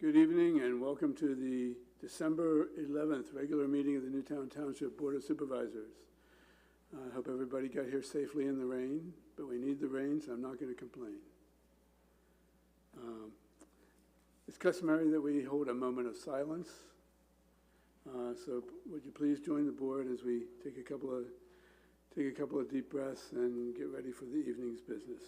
Good evening and welcome to the December 11th regular meeting of the Newtown Township Board of Supervisors. I hope everybody got here safely in the rain, but we need the rain, so I'm not going to complain. It's customary that we hold a moment of silence. So would you please join the board as we take a couple of deep breaths and get ready for the evening's business.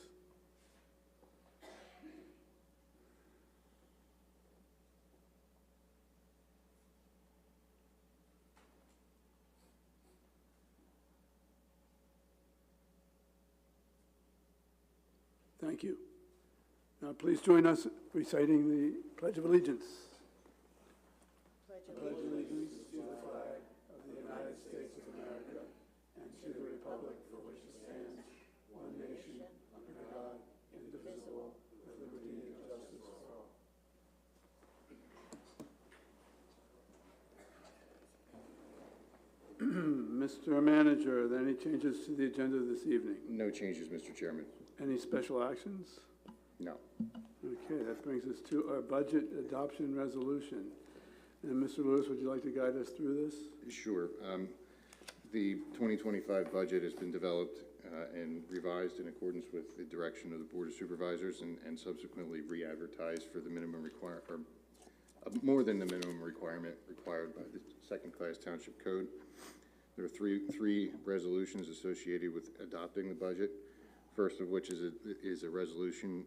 Thank you. Now please join us reciting the Pledge of Allegiance. I pledge allegiance to the flag of the United States of America and to the republic for which it stands, one nation, under God, indivisible, with liberty and justice for all. Mr. Manager, are there any changes to the agenda this evening? No changes, Mr. Chairman. Any special actions? No. Okay, that brings us to our budget adoption resolution. And Mr. Lewis, would you like to guide us through this? Sure. The 2025 budget has been developed and revised in accordance with the direction of the Board of Supervisors and subsequently re-advertised for the minimum more than the minimum requirement required by the second-class township code. There are three resolutions associated with adopting the budget. First of which is a resolution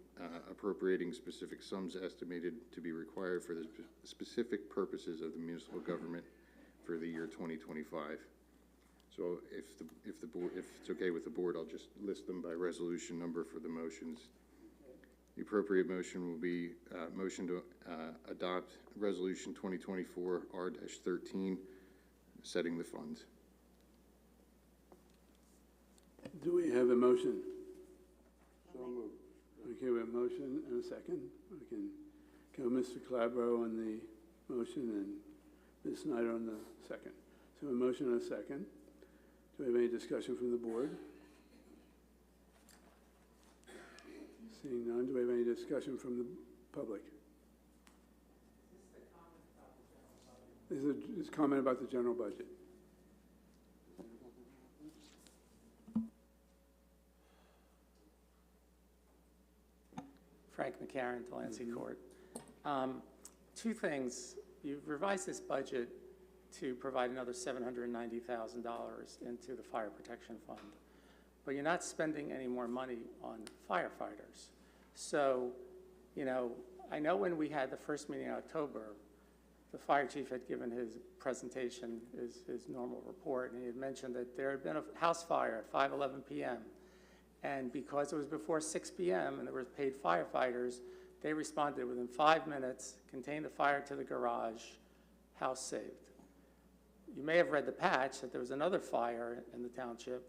appropriating specific sums estimated to be required for the specific purposes of the municipal government for the year 2025. So if it's okay with the board, I'll just list them by resolution number for the motions. The appropriate motion will be motion to adopt resolution 2024 R-13, setting the funds. Do we have a motion? Okay, we have a motion and a second. We can go Mr. Calabro on the motion and Ms. Snyder on the second. So a motion and a second. Do we have any discussion from the board? Seeing none, do we have any discussion from the public? This is a comment about the general budget. Frank McCarron, Delancey Court. Two things. You've revised this budget to provide another $790,000 into the Fire Protection Fund, but you're not spending any more money on firefighters. So, you know, I know when we had the first meeting in October, the fire chief had given his presentation, his normal report, and he had mentioned that there had been a house fire at 5:11 p.m. And because it was before 6 p.m. and there were paid firefighters, they responded within 5 minutes, contained the fire to the garage, house saved. You may have read the patch that there was another fire in the township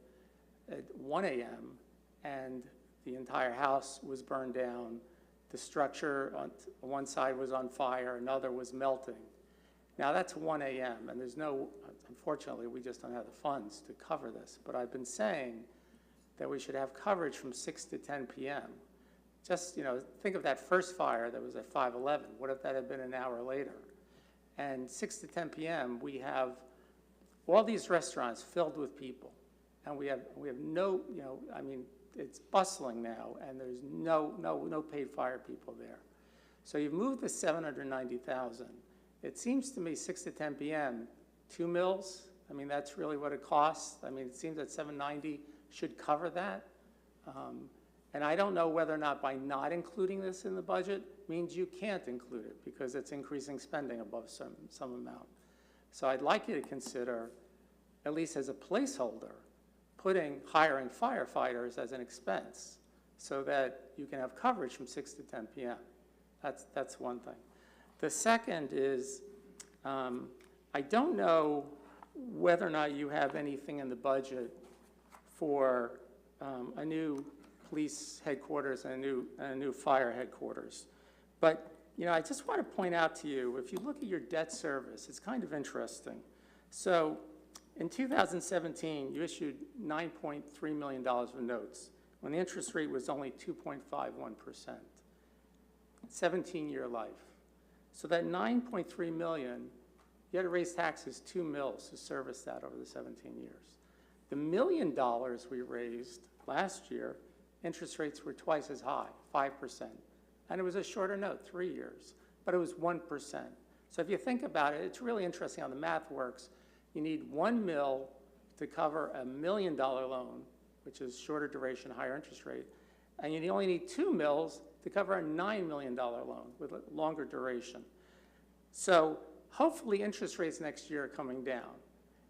at 1 a.m. and the entire house was burned down. The structure on one side was on fire, another was melting. Now that's 1 a.m. and there's no, unfortunately, we just don't have the funds to cover this. But I've been saying that we should have coverage from 6 to 10 p.m. Just, you know, think of that first fire that was at 5:11. What if that had been an hour later? And 6 to 10 p.m., we have all these restaurants filled with people. And we have no, you know, I mean, it's bustling now, and there's no paid fire people there. So you've moved the 790,000. It seems to me 6 to 10 p.m., 2 mills, I mean, that's really what it costs. I mean, it seems that 790 should cover that. And I don't know whether or not by not including this in the budget means you can't include it because it's increasing spending above some amount. So I'd like you to consider, at least as a placeholder, hiring firefighters as an expense so that you can have coverage from 6 to 10 p.m. That's one thing. The second is, I don't know whether or not you have anything in the budget for a new police headquarters and a new fire headquarters. But, you know, I just want to point out to you, if you look at your debt service, it's kind of interesting. So in 2017, you issued $9.3 million of notes when the interest rate was only 2.51%, 17-year life. So that 9.3 million, you had to raise taxes 2 mils to service that over the 17 years. The $1 million we raised last year, interest rates were twice as high, 5%. And it was a shorter note, 3 years, but it was 1%. So if you think about it, it's really interesting how the math works. You need 1 mil to cover a $1 million loan, which is shorter duration, higher interest rate, and you only need 2 mils to cover a $9 million loan with a longer duration. So hopefully interest rates next year are coming down.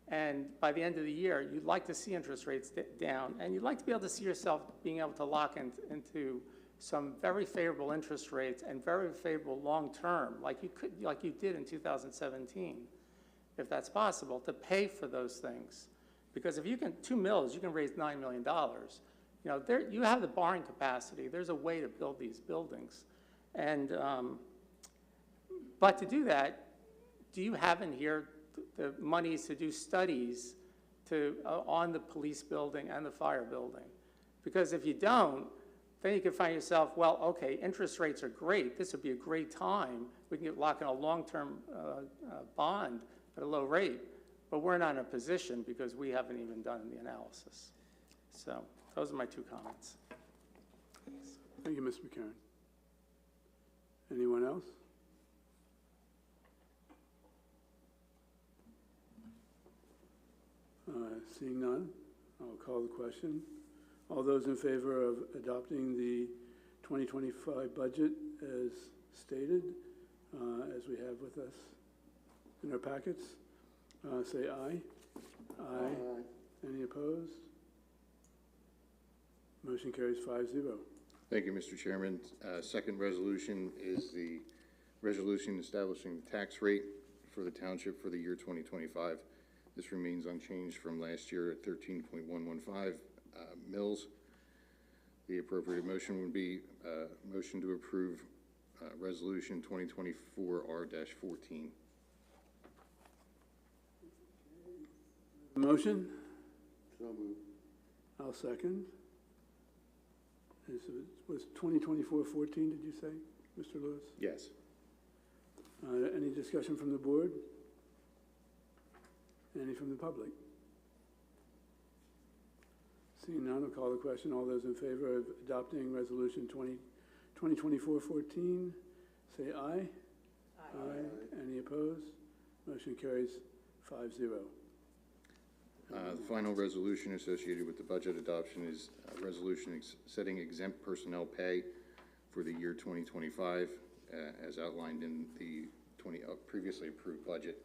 And by the end of the year, you'd like to see interest rates down, and you'd like to be able to see yourself being able to lock into some very favorable interest rates and very favorable long-term, like you did in 2017, if that's possible, to pay for those things. Because if you can, 2 mils, you can raise $9 million. You know, you have the borrowing capacity. There's a way to build these buildings. And, but to do that, do you have in here the monies to do studies on the police building and the fire building? Because if you don't, then you can find yourself, well, okay, interest rates are great. This would be a great time. We can lock in a long-term bond at a low rate, but we're not in a position because we haven't even done the analysis. So those are my 2 comments. Thank you, Ms. McCarron. Anyone else? Seeing none, I'll call the question. All those in favor of adopting the 2025 budget as stated, as we have with us in our packets, say aye. Aye. Any opposed? Motion carries 5-0. Thank you, Mr. Chairman. Second resolution is the resolution establishing the tax rate for the township for the year 2025. This remains unchanged from last year at 13.115 mils. The appropriate motion would be motion to approve resolution 2024-R-14. Motion? So moved. I'll second. Was 2024-14, did you say, Mr. Lewis? Yes. Any discussion from the board? Any from the public? Seeing none, I'll call the question. All those in favor of adopting resolution 2024-14, say aye. Aye. Any opposed? Motion carries 5-0. The final resolution associated with the budget adoption is a resolution setting exempt personnel pay for the year 2025, as outlined in the previously approved budget.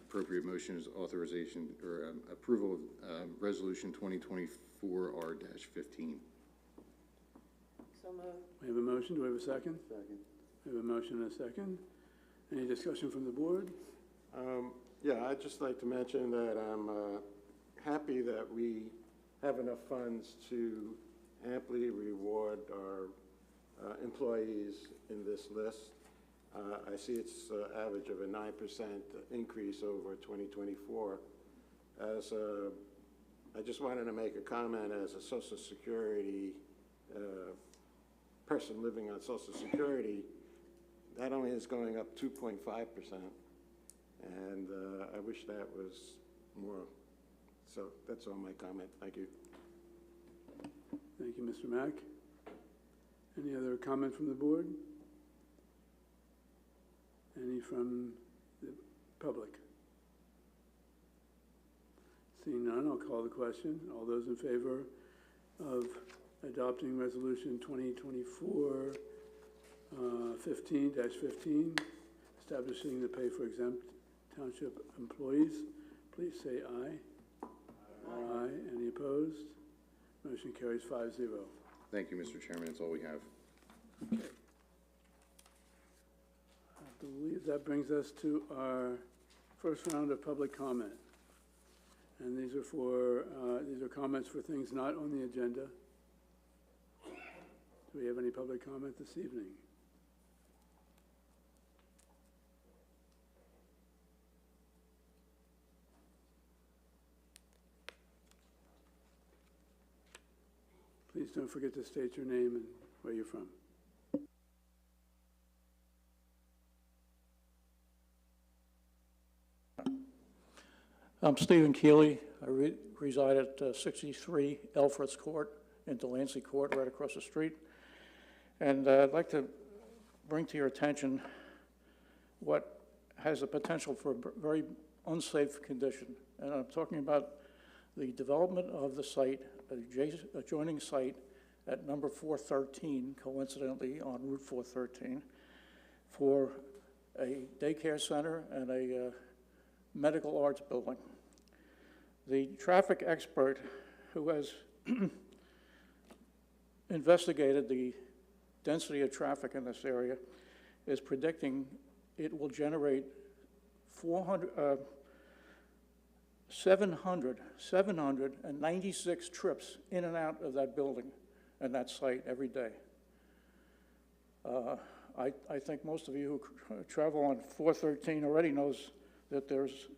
Appropriate motion is authorization or approval of resolution 2024-R-15. So moved. We have a motion. Do we have a second? Second. We have a motion and a second. Any discussion from the board? Yeah, I'd just like to mention that I'm happy that we have enough funds to amply reward our employees in this list. I see it's average of a 9% increase over 2024. I just wanted to make a comment as a Social Security person living on Social Security, that only is going up 2.5%. And I wish that was more. So that's all my comment. Thank you. Thank you, Mr. Mack. Any other comment from the board? Any from the public? Seeing none, I'll call the question. All those in favor of adopting resolution 2024-15-15, establishing the pay for exempt township employees, please say aye. Aye. Any opposed? Motion carries 5-0. Thank you, Mr. Chairman. That's all we have. Okay. I believe that brings us to our first round of public comment. And these are comments for things not on the agenda. Do we have any public comment this evening? Please don't forget to state your name and where you're from. I'm Stephen Keeley. I reside at 63 Elfreth's Court in Delancey Court, right across the street. And I'd like to bring to your attention what has the potential for a very unsafe condition. And I'm talking about the development of the site, adjoining site at number 413, coincidentally on Route 413, for a daycare center and a medical arts building. The traffic expert who has investigated the density of traffic in this area is predicting it will generate 796 trips in and out of that building and that site every day. I think most of you who travel on 413 already knows that there's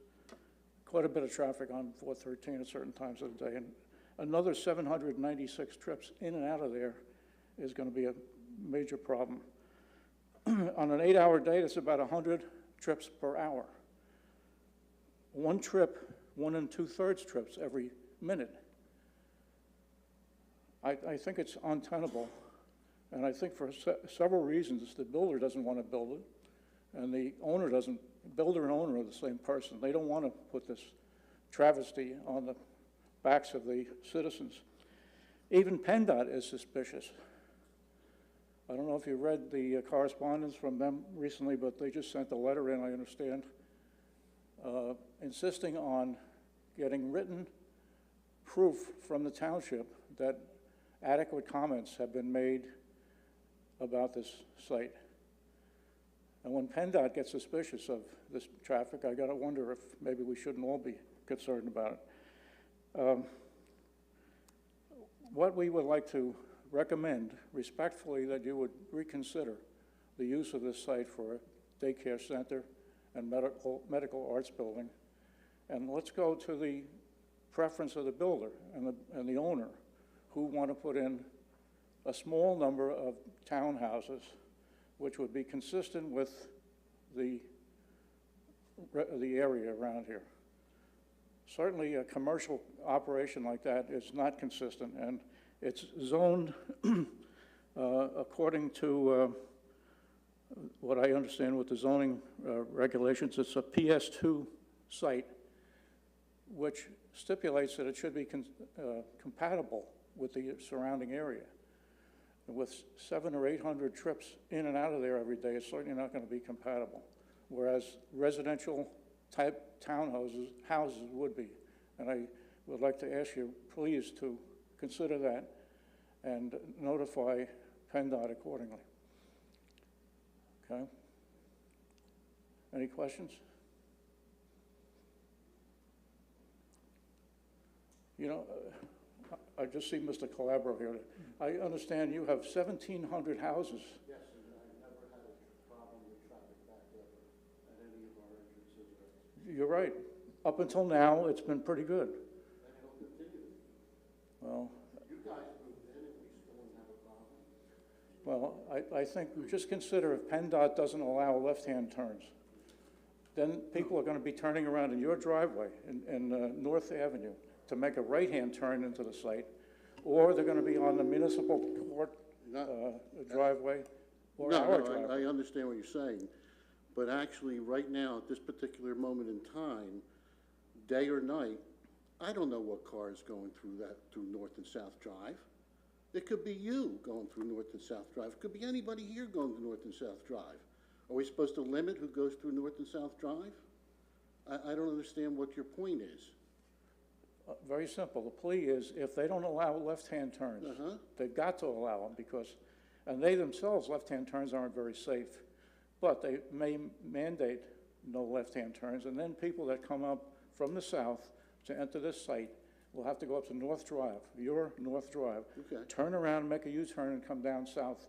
quite a bit of traffic on 413 at certain times of the day, and another 796 trips in and out of there is going to be a major problem. On an 8-hour day, that's about 100 trips per hour. One trip, 1 2/3 trips every minute. I think it's untenable, and I think for several reasons. The builder doesn't want to build it, and the owner doesn't. Builder and owner are the same person. They don't want to put this travesty on the backs of the citizens. Even PennDOT is suspicious. I don't know if you read the correspondence from them recently, but they just sent a letter in, I understand, insisting on getting written proof from the township that adequate comments have been made about this site. And when PennDOT gets suspicious of this traffic, I got to wonder if maybe we shouldn't all be concerned about it. What we would like to recommend respectfully that you would reconsider the use of this site for a daycare center and medical arts building. And let's go to the preference of the builder and the owner, who want to put in a small number of townhouses which would be consistent with the area around here. Certainly a commercial operation like that is not consistent, and it's zoned according to what I understand with the zoning regulations. It's a PS2 site, which stipulates that it should be compatible with the surrounding area. With 700 or 800 trips in and out of there every day, it's certainly not going to be compatible, whereas residential type townhouses would be. And I would like to ask you, please, to consider that and notify PennDOT accordingly. Okay? Any questions? You know, I just see Mr. Calabro here. I understand you have 1,700 houses. Yes, and I've never had a problem with traffic back there at any of our entrances. You're right. Up until now, it's been pretty good. And it'll continue. Well, You guys moved in and we still don't have a problem. well, I think just consider if PennDOT doesn't allow left-hand turns, then people are going to be turning around in your driveway in North Avenue to make a right-hand turn into the site, or they're going to be on the municipal court driveway or our driveway. I understand what you're saying, but actually, right now, at this particular moment in time, day or night, I don't know what car is going through North and South Drive. It could be you going through North and South Drive. It could be anybody here going to North and South Drive. Are we supposed to limit who goes through North and South Drive? I don't understand what your point is. Very simple. The plea is if they don't allow left-hand turns, they've got to allow them because, and they themselves, left-hand turns aren't very safe, but they may mandate no left-hand turns, and then people that come up from the south to enter this site will have to go up to North Drive, your North Drive, turn around, make a U-turn, and come down south.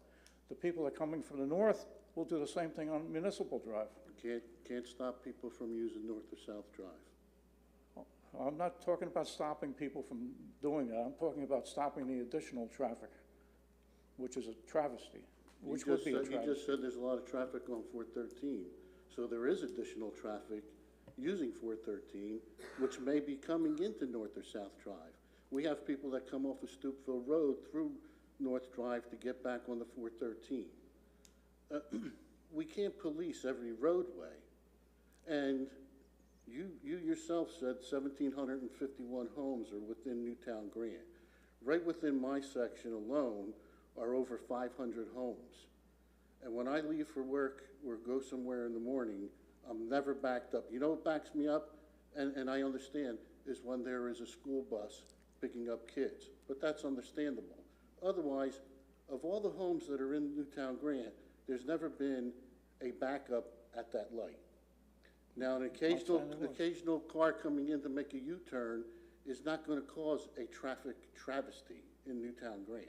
The people that are coming from the north will do the same thing on Municipal Drive. Can't stop people from using North or South Drive. I'm not talking about stopping people from doing that. I'm talking about stopping the additional traffic, which is a travesty, which would be a travesty. You just said there's a lot of traffic on 413, so there is additional traffic using 413, which may be coming into North or South Drive. We have people that come off of Stupeville Road through North Drive to get back on the 413. We can't police every roadway. And you yourself said 1,751 homes are within Newtown Grant. Right within my section alone are over 500 homes. And when I leave for work or go somewhere in the morning, I'm never backed up. You know what backs me up? And I understand, is when there is a school bus picking up kids. But that's understandable. Otherwise, of all the homes that are in Newtown Grant, there's never been a backup at that light. Now, an occasional car coming in to make a U-turn is not going to cause a traffic travesty in Newtown Grant.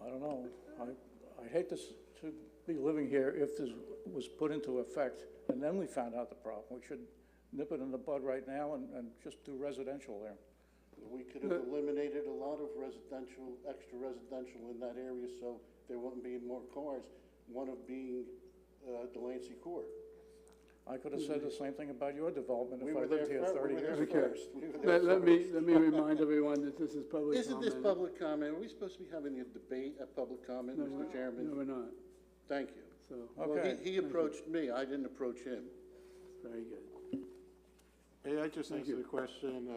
I don't know. I hate to be living here if this was put into effect, and then we found out the problem. We should nip it in the bud right now and just do residential there. We could have eliminated a lot of residential, extra residential in that area, so there wouldn't be more cars, one of being Delancey Court. I could have said the same thing about your development We if I were there lived here first. 30 We were there years. Okay. first. We were there Let first. me remind everyone that this is public comment. Isn't this public comment? Are we supposed to be having a debate at public comment, No, Mr. Chairman? No, we're not. Thank you. So, Well, Okay. he approached me, I didn't approach him. very good. Hey, I just Thank answered you. the question.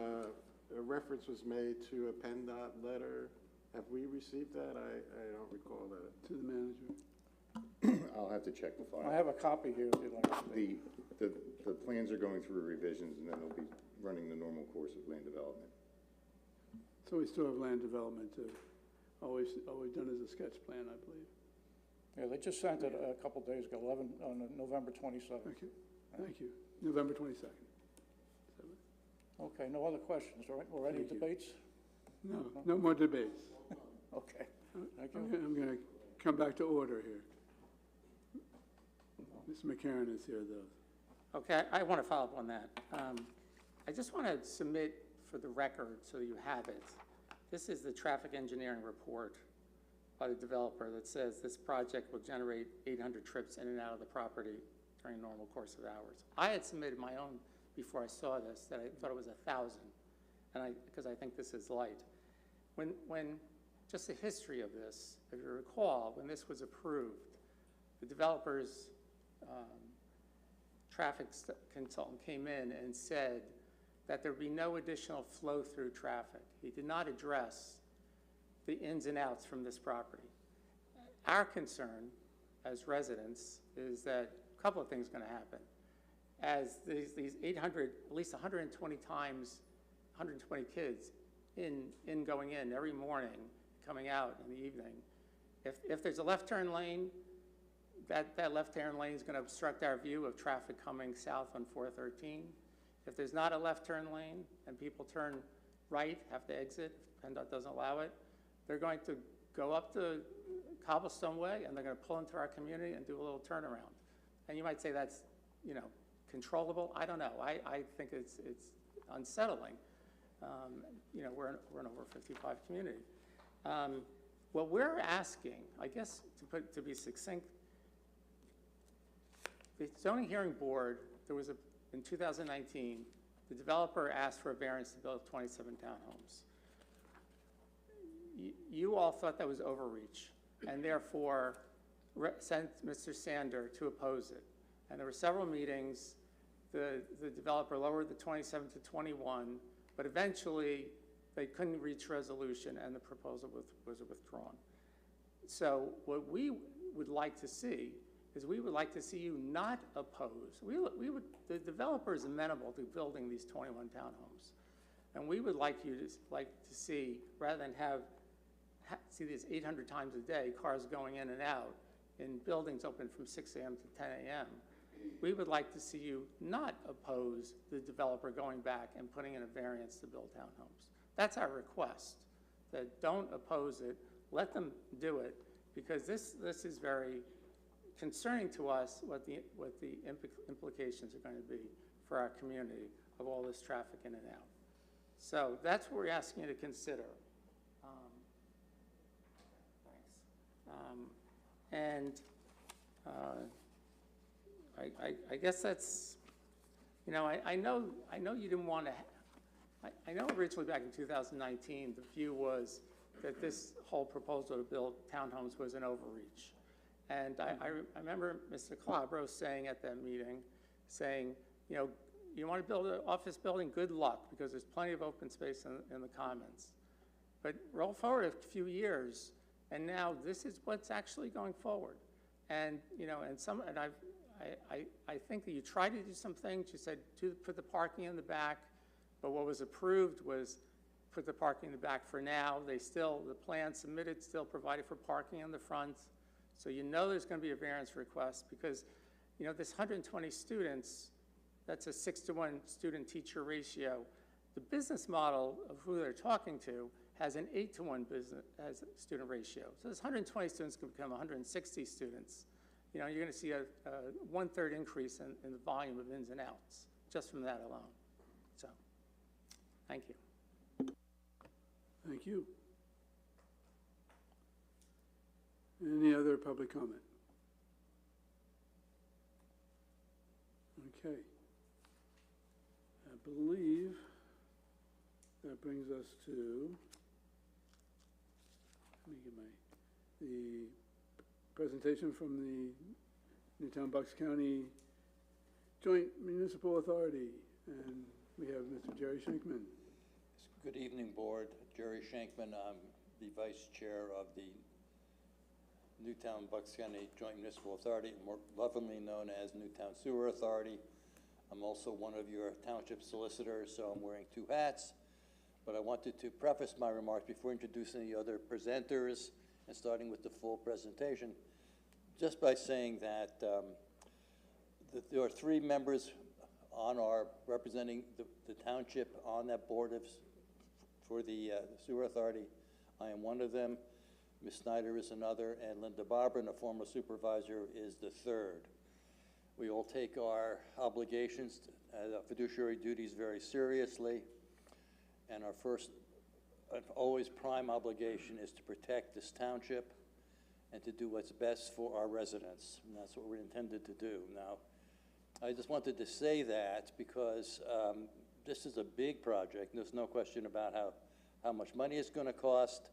A reference was made to a PennDOT letter. Have we received that? I don't recall that. To the manager. I'll have to check the I file. have a copy here if you'd like to see. The plans are going through revisions, and then they'll be running the normal course of land development. So we still have land development too. All we've done is a sketch plan, I believe. Yeah, they just sent it a couple days ago, on November 27th. Okay, thank you. November 22nd. Okay, no other questions, all right? We're ready Thank for you. debates? No more debates. Okay, thank you. I'm going to come back to order here. Mr. McCarron is here, though. Okay, I want to follow up on that. I just want to submit for the record so you have it. This is the traffic engineering report by the developer that says this project will generate 800 trips in and out of the property during a normal course of hours. I had submitted my own before I saw this, that I thought it was 1,000, because I think this is light. When just the history of this, if you recall, when this was approved, the developer's traffic consultant came in and said that there would be no additional flow-through traffic. He did not address the ins and outs from this property. Our concern as residents is that a couple of things are going to happen. As these 800, at least 120 times, 120 kids going in every morning, coming out in the evening, if there's a left turn lane, that left turn lane is going to obstruct our view of traffic coming south on 413. If there's not a left turn lane and people turn right, have to exit, PennDOT doesn't allow it, they're going to go up the Cobblestone Way and they're going to pull into our community and do a little turnaround. And you might say that's, controllable. I don't know. I think it's unsettling. We're an over 55 community. What we're asking, I guess, to be succinct, the zoning hearing board, in 2019, the developer asked for a variance to build 27 townhomes. You all thought that was overreach, and therefore sent Mr. Sander to oppose it. And there were several meetings. The developer lowered the 27 to 21, but eventually they couldn't reach resolution and the proposal was withdrawn. So what we would like to see is we would like to see you not oppose. The developer is amenable to building these 21 townhomes. And we would like you to see, rather than see these 800 times a day, cars going in and out in buildings open from 6 a.m. to 10 a.m., we would like to see you not oppose the developer going back and putting in a variance to build townhomes. That's our request, that don't oppose it, let them do it, because this is very concerning to us what the implications are going to be for our community of all this traffic in and out. So that's what we're asking you to consider. Thanks. I guess that's, you know, I know you didn't want to, I know originally back in 2019, the view was that this whole proposal to build townhomes was an overreach. And I remember Mr. Calabro saying at that meeting, saying, you know, you want to build an office building, good luck, because there's plenty of open space in the commons. But roll forward a few years, and now this is what's actually going forward. And, you know, and I think that you tried to do some things. You said put the parking in the back, but what was approved was put the parking in the back for now. The plan submitted still provided for parking in the front. So you know there's going to be a variance request because, you know, this 120 students, that's a 6-to-1 student-teacher ratio. The business model of who they're talking to has an 8-to-1 as student ratio. So this 120 students can become 160 students. You know, you're going to see a 1/3 increase in the volume of ins and outs just from that alone. So, thank you. Thank you. Any other public comment? Okay. I believe that brings us to, let me get the presentation from the Newtown-Bucks County Joint Municipal Authority. And we have Mr. Jerry Schenkman. Good evening, Board. Jerry Schenkman. I'm the Vice Chair of the Newtown-Bucks County Joint Municipal Authority, more lovingly known as Newtown Sewer Authority. I'm also one of your township solicitors, so I'm wearing 2 hats. But I wanted to preface my remarks before introducing the other presenters and starting with the full presentation, just by saying that, that there are 3 members on our representing the township on that board for the Sewer Authority. I am one of them. Ms. Snyder is another, and Linda Barber, a former supervisor, is the 3rd. We all take our obligations, fiduciary duties very seriously, and our first and always prime obligation is to protect this township and to do what's best for our residents, and that's what we're intended to do. Now, I just wanted to say that because this is a big project. There's no question about how much money it's going to cost.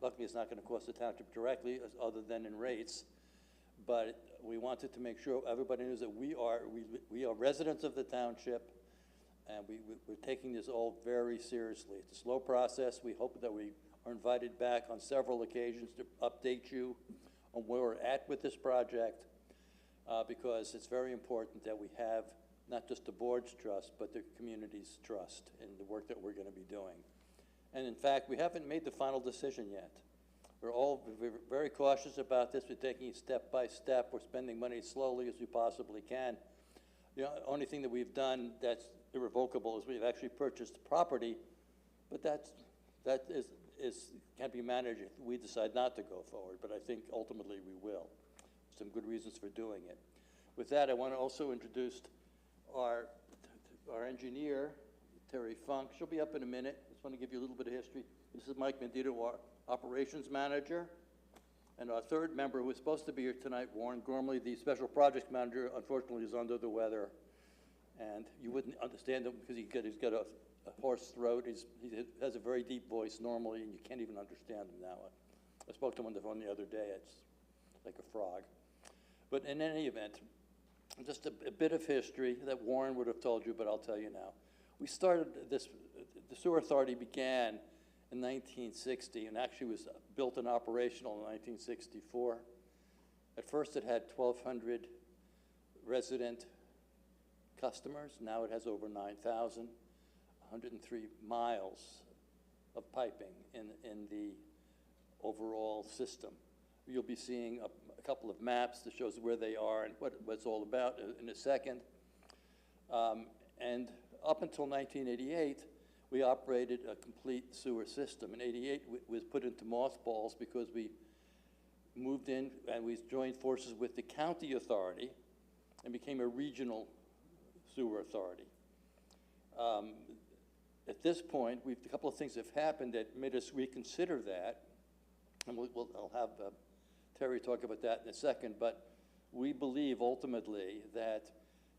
Luckily, it's not going to cost the township directly, other than in rates. But we wanted to make sure everybody knows that we are residents of the township, and we're taking this all very seriously. It's a slow process. We hope that we are invited back on several occasions to update you on where we're at with this project, because it's very important that we have not just the board's trust, but the community's trust in the work that we're going to be doing. And in fact, we haven't made the final decision yet. We're very cautious about this. We're taking it step by step. We're spending money as slowly as we possibly can. The only thing that we've done that's irrevocable is we've actually purchased property, but that can be managed if we decide not to go forward, but I think ultimately we will. Some good reasons for doing it. With that, I want to also introduce our engineer, Terry Funk. She'll be up in a minute. Just want to give you a little bit of history. This is Mike Mendito, our operations manager. And our 3rd member, who was supposed to be here tonight, Warren Gormley, the special projects manager, unfortunately is under the weather. And you wouldn't understand him because he's got a hoarse throat. He has a very deep voice normally, and you can't even understand him now. I spoke to him on the phone the other day. It's like a frog. But in any event, just a bit of history that Warren would have told you, but I'll tell you now. We started this, the Sewer Authority began in 1960 and actually was built and operational in 1964. At first it had 1,200 resident customers. Now it has over 9,000, 103 miles of piping in the overall system. You'll be seeing a couple of maps that shows where they are and what it's all about in a second. And up until 1988, we operated a complete sewer system. In 88, was put into mothballs because we moved in and we joined forces with the county authority and became a regional sewer authority. At this point, a couple of things have happened that made us reconsider that, and I'll have Terry talk about that in a second, but we believe ultimately that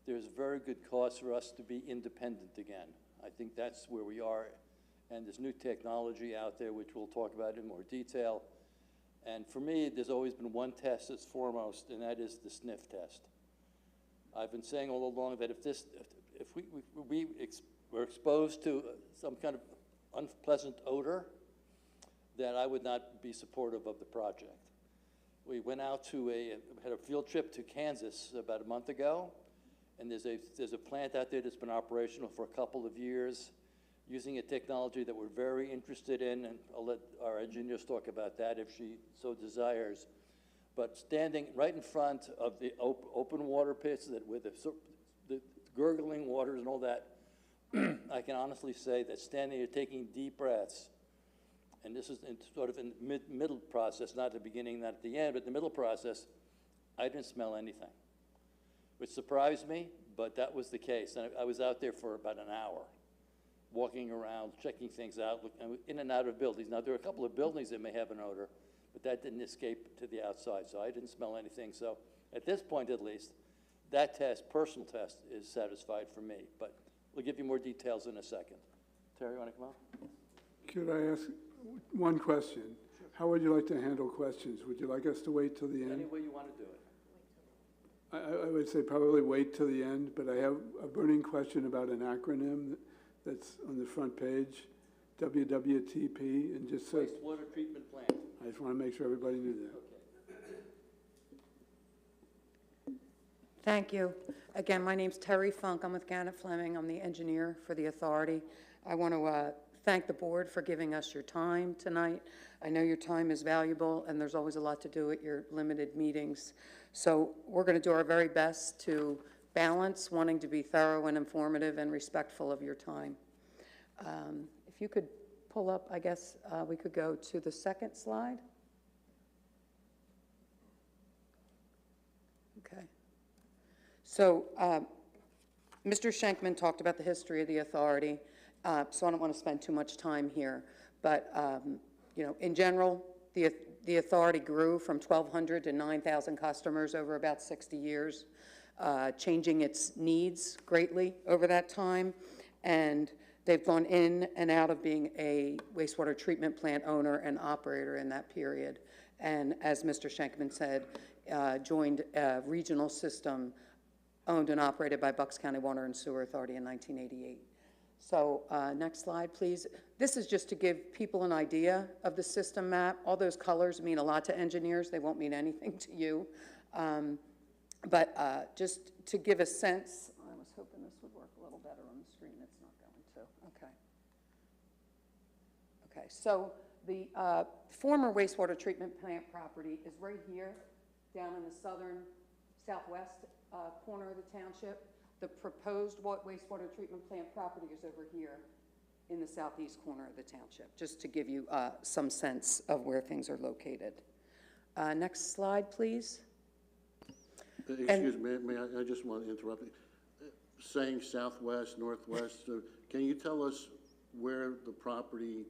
there's very good cause for us to be independent again. I think that's where we are, and there's new technology out there, which we'll talk about in more detail. And for me, there's always been one test that's foremost, and that is the sniff test. I've been saying all along that if we were exposed to some kind of unpleasant odor, that I would not be supportive of the project. We went out had a field trip to Kansas about a month ago, and there's a plant out there that's been operational for a couple of years, using a technology that we're very interested in, and I'll let our engineers talk about that if she so desires. But standing right in front of the open water pits with the gurgling waters and all that, I can honestly say that standing there taking deep breaths, and this is sort of in the middle process, not at the beginning, not at the end, but the middle process, I didn't smell anything, which surprised me, but that was the case. And I was out there for about an hour, walking around, checking things out, looking in and out of buildings. Now, there are a couple of buildings that may have an odor, but that didn't escape to the outside, so I didn't smell anything. So at this point, at least, that test, personal test, is satisfied for me. But we'll give you more details in a second. Terry, you want to come up? Could I ask one question? Sure. How would you like to handle questions? Would you like us to wait till the end? Any way you want to do it. I would say probably wait till the end, but I have a burning question about an acronym that's on the front page, WWTP, and just so Wastewater treatment plant. I just want to make sure everybody knew that. Okay. Thank you. Again, my name's Terry Funk. I'm with Gannett Fleming. I'm the engineer for the authority. I want to thank the board for giving us your time tonight. I know your time is valuable, and there's always a lot to do at your limited meetings. So we're going to do our very best to balance wanting to be thorough and informative and respectful of your time. If you could pull up, I guess we could go to the second slide. Okay. So Mr. Schenkman talked about the history of the authority, so I don't want to spend too much time here. But, you know, in general, the authority grew from 1,200 to 9,000 customers over about 60 years, changing its needs greatly over that time. And they've gone in and out of being a wastewater treatment plant owner and operator in that period. And as Mr. Schenkman said, joined a regional system owned and operated by Bucks County Water and Sewer Authority in 1988. So next slide, please. This is just to give people an idea of the system map. All those colors mean a lot to engineers. They won't mean anything to you. But just to give a sense, I was hoping this would work a little better on the screen. It's not going to. Okay. Okay, so the former wastewater treatment plant property is right here, down in the southwest corner of the township. The proposed wastewater treatment plant property is over here in the southeast corner of the township, just to give you some sense of where things are located. Next slide, please. Excuse me, I just want to interrupt you. Saying southwest, northwest, can you tell us where the property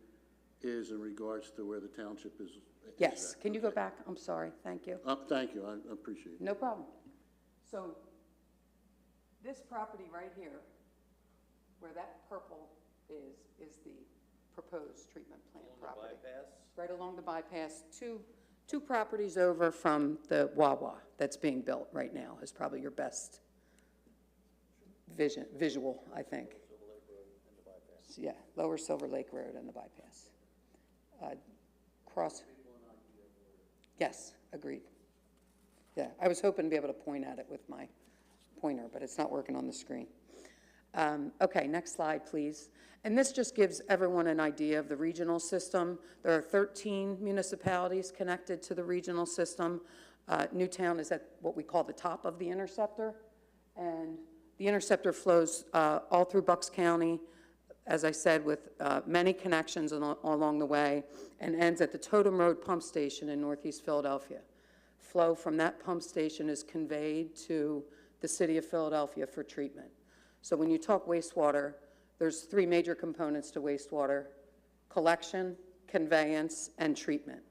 is in regards to where the township is? Yes, can you go back? I'm sorry, thank you. Thank you, I appreciate it. No problem. So this property right here, where that purple is the proposed treatment plant property. Bypass? Right along the bypass, two properties over from the Wawa that's being built right now is probably your best visual, I think. Silver Lake Road and the bypass. Yeah, Lower Silver Lake Road and the bypass. Cross. Yes, agreed. Yeah, I was hoping to be able to point at it with my pointer, but it's not working on the screen. Okay, next slide, please. And this just gives everyone an idea of the regional system. There are 13 municipalities connected to the regional system. Newtown is at what we call the top of the interceptor, and the interceptor flows all through Bucks County, as I said, with many connections along the way, and ends at the Totem Road Pump Station in Northeast Philadelphia. Flow from that pump station is conveyed to the city of Philadelphia for treatment. So when you talk wastewater, there's three major components to wastewater: collection, conveyance, and treatment.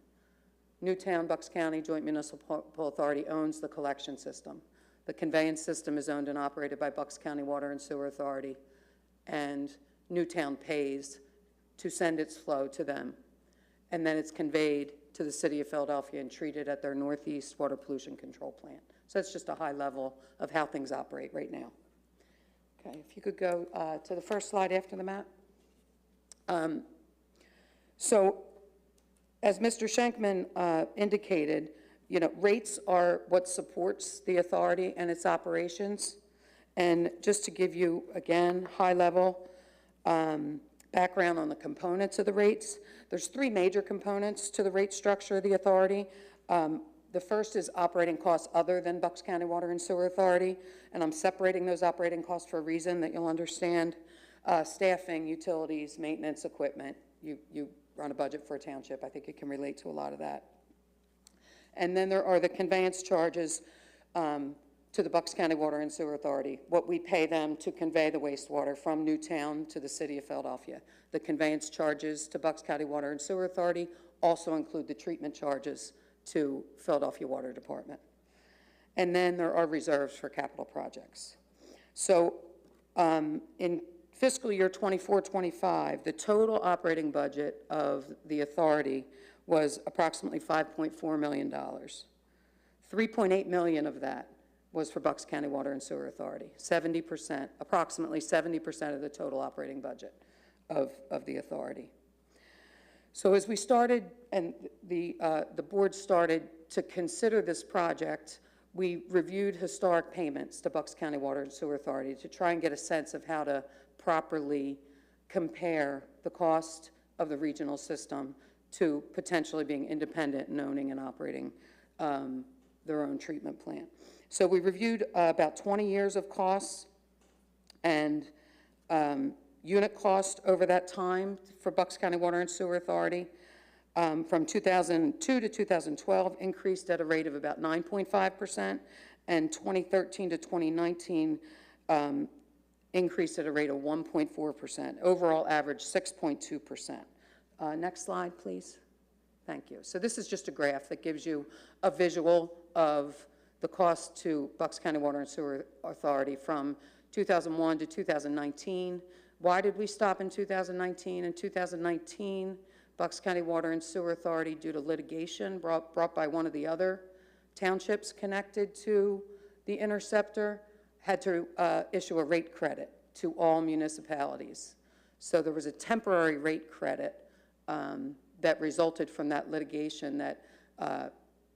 Newtown, Bucks County Joint Municipal Authority owns the collection system. The conveyance system is owned and operated by Bucks County Water and Sewer Authority, and Newtown pays to send its flow to them. And then it's conveyed to the city of Philadelphia and treated at their Northeast Water Pollution Control Plant. So that's just a high level of how things operate right now. Okay, if you could go to the first slide after the map. So as Mr. Schenkman indicated, you know, rates are what supports the authority and its operations. And just to give you, again, high level background on the components of the rates, there's three major components to the rate structure of the authority. The first is operating costs other than Bucks County Water and Sewer Authority, and I'm separating those operating costs for a reason that you'll understand. Staffing, utilities, maintenance, equipment. You run a budget for a township. I think you can relate to a lot of that. And then there are the conveyance charges to the Bucks County Water and Sewer Authority, what we pay them to convey the wastewater from Newtown to the city of Philadelphia. The conveyance charges to Bucks County Water and Sewer Authority also include the treatment charges to Philadelphia Water Department. And then there are reserves for capital projects. So in fiscal year 24-25, the total operating budget of the authority was approximately $5.4 million. $3.8 million of that was for Bucks County Water and Sewer Authority, 70%, approximately 70% of the total operating budget of the authority. So as we started, and the board started to consider this project, we reviewed historic payments to Bucks County Water and Sewer Authority to try and get a sense of how to properly compare the cost of the regional system to potentially being independent and owning and operating their own treatment plant. So we reviewed about 20 years of costs and unit cost over that time for Bucks County Water and Sewer Authority. From 2002 to 2012 increased at a rate of about 9.5%, and 2013 to 2019 increased at a rate of 1.4%. Overall average 6.2%. Next slide, please. Thank you. So this is just a graph that gives you a visual of the cost to Bucks County Water and Sewer Authority from 2001 to 2019. Why did we stop in 2019? In 2019, Bucks County Water and Sewer Authority, due to litigation brought by one of the other townships connected to the interceptor, had to issue a rate credit to all municipalities. So there was a temporary rate credit that resulted from that litigation that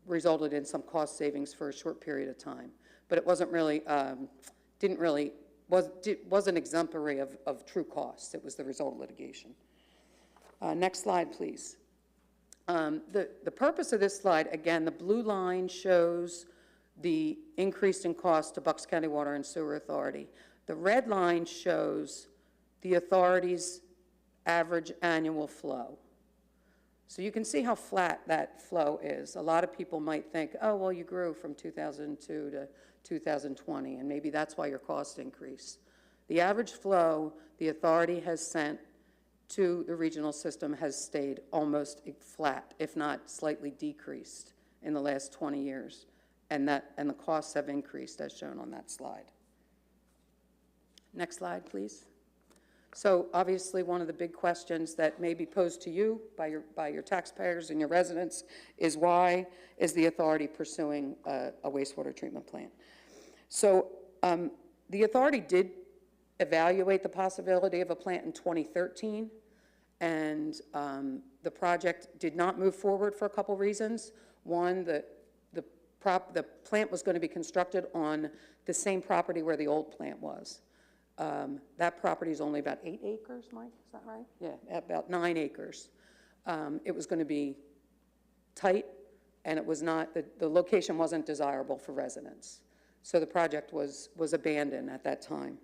resulted in some cost savings for a short period of time. But it wasn't really, wasn't exemplary of true costs. It was the result of litigation. Next slide, please. The purpose of this slide, again, the blue line shows the increase in cost to Bucks County Water and Sewer Authority. The red line shows the authority's average annual flow. So you can see how flat that flow is. A lot of people might think, oh, well, you grew from 2002 to 2020, and maybe that's why your cost increased. The average flow the authority has sent to the regional system has stayed almost flat, if not slightly decreased in the last 20 years. And the costs have increased as shown on that slide. Next slide, please. So obviously one of the big questions that may be posed to you by your taxpayers and your residents is, why is the authority pursuing a wastewater treatment plant? So the authority did evaluate the possibility of a plant in 2013, and the project did not move forward for a couple reasons. One, the plant was going to be constructed on the same property where the old plant was. That property is only about 8 acres, Mike, is that right? Yeah, about 9 acres. It was going to be tight, and it was not, the location wasn't desirable for residents. So the project was abandoned at that time.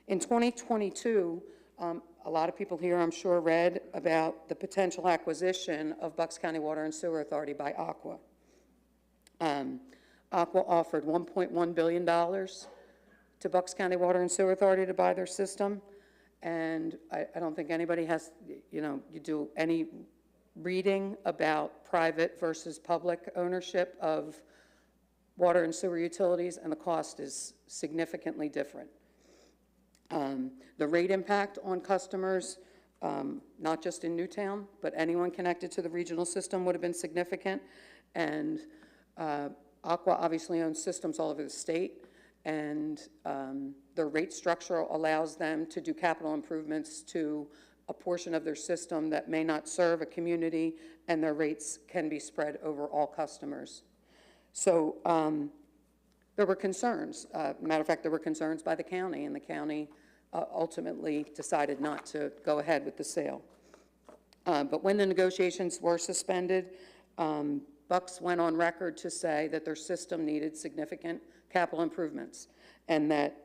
In 2022, a lot of people here, I'm sure, read about the potential acquisition of Bucks County Water and Sewer Authority by Aqua. Aqua offered $1.1 billion to Bucks County Water and Sewer Authority to buy their system, and I don't think anybody has, you do any reading about private versus public ownership of water and sewer utilities, and the cost is significantly different. The rate impact on customers, not just in Newtown, but anyone connected to the regional system would have been significant. And Aqua obviously owns systems all over the state, and their rate structure allows them to do capital improvements to a portion of their system that may not serve a community, and their rates can be spread over all customers. So there were concerns. Matter of fact, there were concerns by the county, and the county ultimately decided not to go ahead with the sale. But when the negotiations were suspended, Bucks went on record to say that their system needed significant capital improvements, and that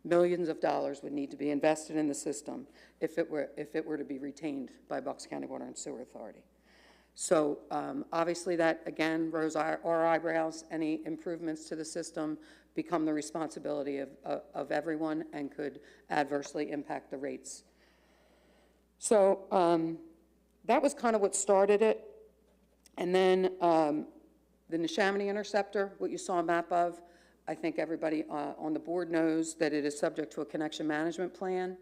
millions of dollars would need to be invested in the system if it were to be retained by Bucks County Water and Sewer Authority. So obviously that, again, rose our eyebrows. Any improvements to the system become the responsibility of everyone and could adversely impact the rates. So that was kind of what started it. And then the Neshaminy Interceptor, what you saw a map of, I think everybody on the board knows that it is subject to a connection management plan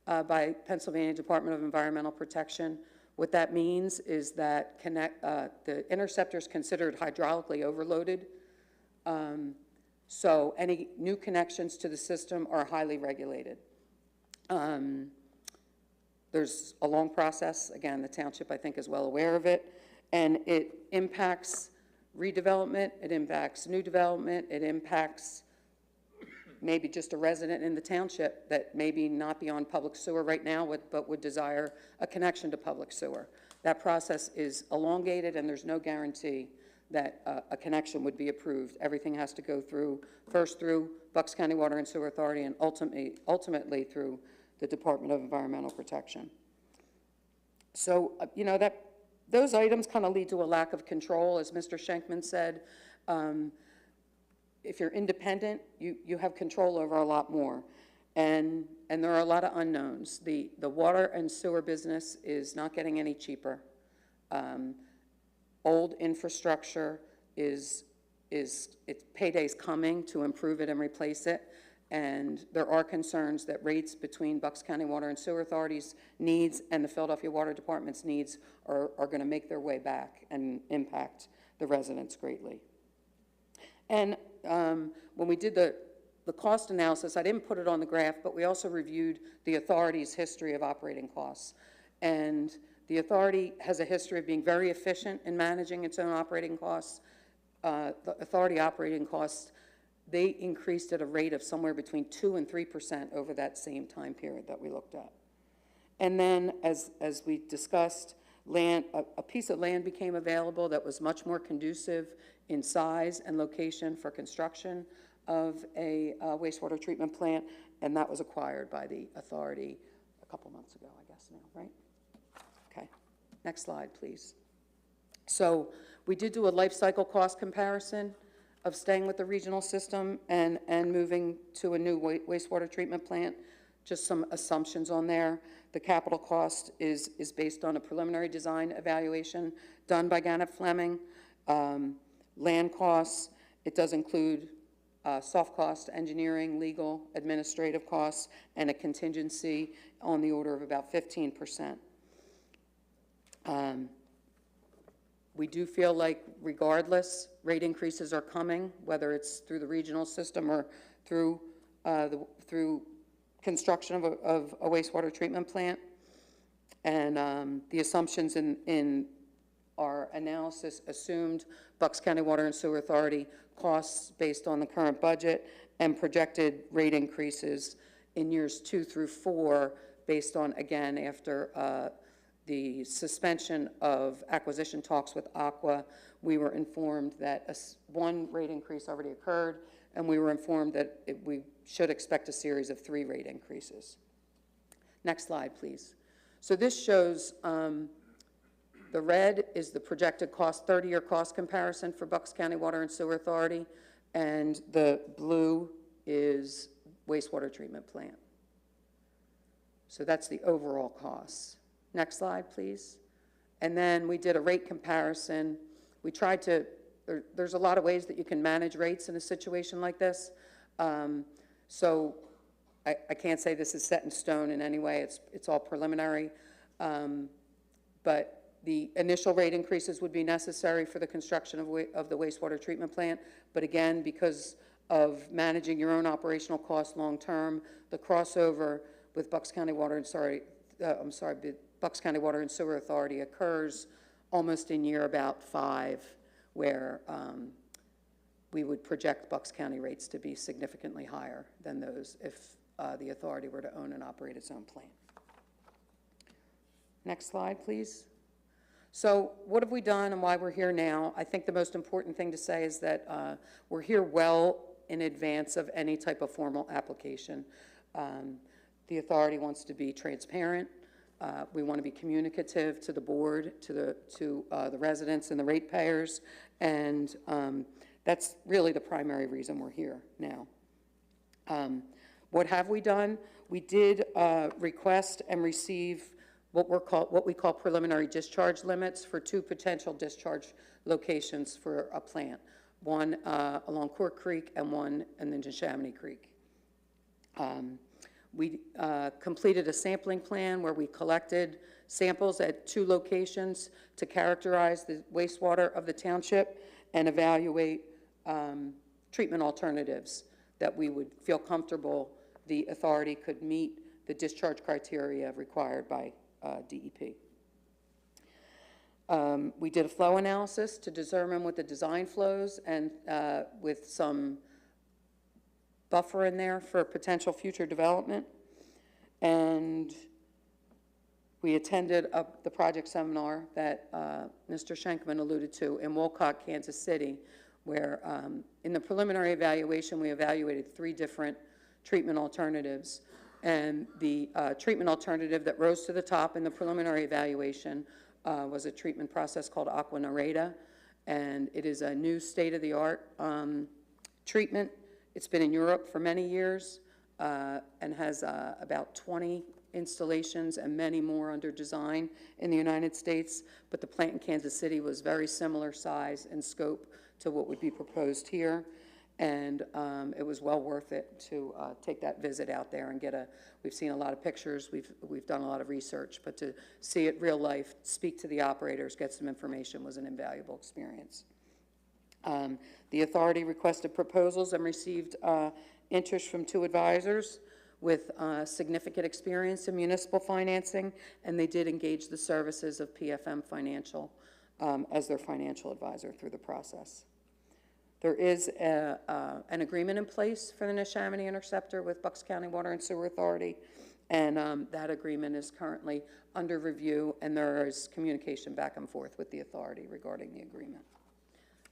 by Pennsylvania Department of Environmental Protection. What that means is that the interceptor is considered hydraulically overloaded. So any new connections to the system are highly regulated. There's a long process. Again, the township, I think, is well aware of it. And it impacts redevelopment, it impacts new development, it impacts maybe just a resident in the township that maybe not be on public sewer right now, but would desire a connection to public sewer. That process is elongated, and there's no guarantee that a connection would be approved. Everything has to go first through Bucks County Water and Sewer Authority, and ultimately through the Department of Environmental Protection. So, those items kind of lead to a lack of control, as Mr. Schenkman said. If you're independent, you have control over a lot more. And there are a lot of unknowns. The water and sewer business is not getting any cheaper. Old infrastructure its payday's coming to improve it and replace it. And there are concerns that rates between Bucks County Water and Sewer Authority's needs and the Philadelphia Water Department's needs are going to make their way back and impact the residents greatly. And when we did the cost analysis, I didn't put it on the graph, but we also reviewed the authority's history of operating costs. And the authority has a history of being very efficient in managing its own operating costs. The authority operating costs, they increased at a rate of somewhere between 2% and 3% over that same time period that we looked at. And then, as we discussed, a piece of land became available that was much more conducive in size and location for construction of a wastewater treatment plant, and that was acquired by the authority a couple months ago, I guess now, right? Okay, next slide, please. So we did do a life cycle cost comparison of staying with the regional system and moving to a new wastewater treatment plant. Just some assumptions on there. The capital cost is based on a preliminary design evaluation done by Gannett Fleming. Land costs, it does include soft cost, engineering, legal, administrative costs, and a contingency on the order of about 15%. We do feel like, regardless, rate increases are coming, whether it's through the regional system or through construction of a wastewater treatment plant. And the assumptions in our analysis assumed Bucks County Water and Sewer Authority costs based on the current budget and projected rate increases in years 2 through 4 based on, again, after the suspension of acquisition talks with Aqua, we were informed that one rate increase already occurred, and we were informed that we should expect a series of 3 rate increases. Next slide, please. So this shows the red is the projected cost, 30-year cost comparison for Bucks County Water and Sewer Authority, and the blue is wastewater treatment plant. So that's the overall costs. Next slide, please. And then we did a rate comparison. We tried to, there's a lot of ways that you can manage rates in a situation like this. So I can't say this is set in stone in any way. It's all preliminary. But the initial rate increases would be necessary for the construction of the wastewater treatment plant. But again, because of managing your own operational costs long-term, the crossover with Bucks County Water and Bucks County Water and Sewer Authority occurs almost in year about 5, where we would project Bucks County rates to be significantly higher than those if the authority were to own and operate its own plant. Next slide, please. So what have we done and why we're here now? I think the most important thing to say is that we're here well in advance of any type of formal application. The authority wants to be transparent. We want to be communicative to the board, to the residents and the ratepayers, and that's really the primary reason we're here now. What have we done? We did request and receive what we call preliminary discharge limits for 2 potential discharge locations for a plant, one along Court Creek and one in the Neshaminy Creek. We completed a sampling plan where we collected samples at 2 locations to characterize the wastewater of the township and evaluate treatment alternatives that we would feel comfortable the authority could meet the discharge criteria required by DEP. We did a flow analysis to determine what the design flows and with some buffer in there for potential future development. And we attended the project seminar that Mr. Schenkman alluded to in Wolcott, Kansas City, where in the preliminary evaluation, we evaluated 3 different treatment alternatives. And the treatment alternative that rose to the top in the preliminary evaluation was a treatment process called Aqua Nareda, and it is a new state-of-the-art treatment. It's been in Europe for many years and has about 20 installations and many more under design in the United States, but the plant in Kansas City was very similar size and scope to what would be proposed here. And it was well worth it to take that visit out there and we've seen a lot of pictures, we've done a lot of research, but to see it real life, speak to the operators, get some information was an invaluable experience. The authority requested proposals and received interest from 2 advisors with significant experience in municipal financing, and they did engage the services of PFM Financial as their financial advisor through the process. There is an agreement in place for the Neshaminy Interceptor with Bucks County Water and Sewer Authority, and that agreement is currently under review, and there is communication back and forth with the authority regarding the agreement.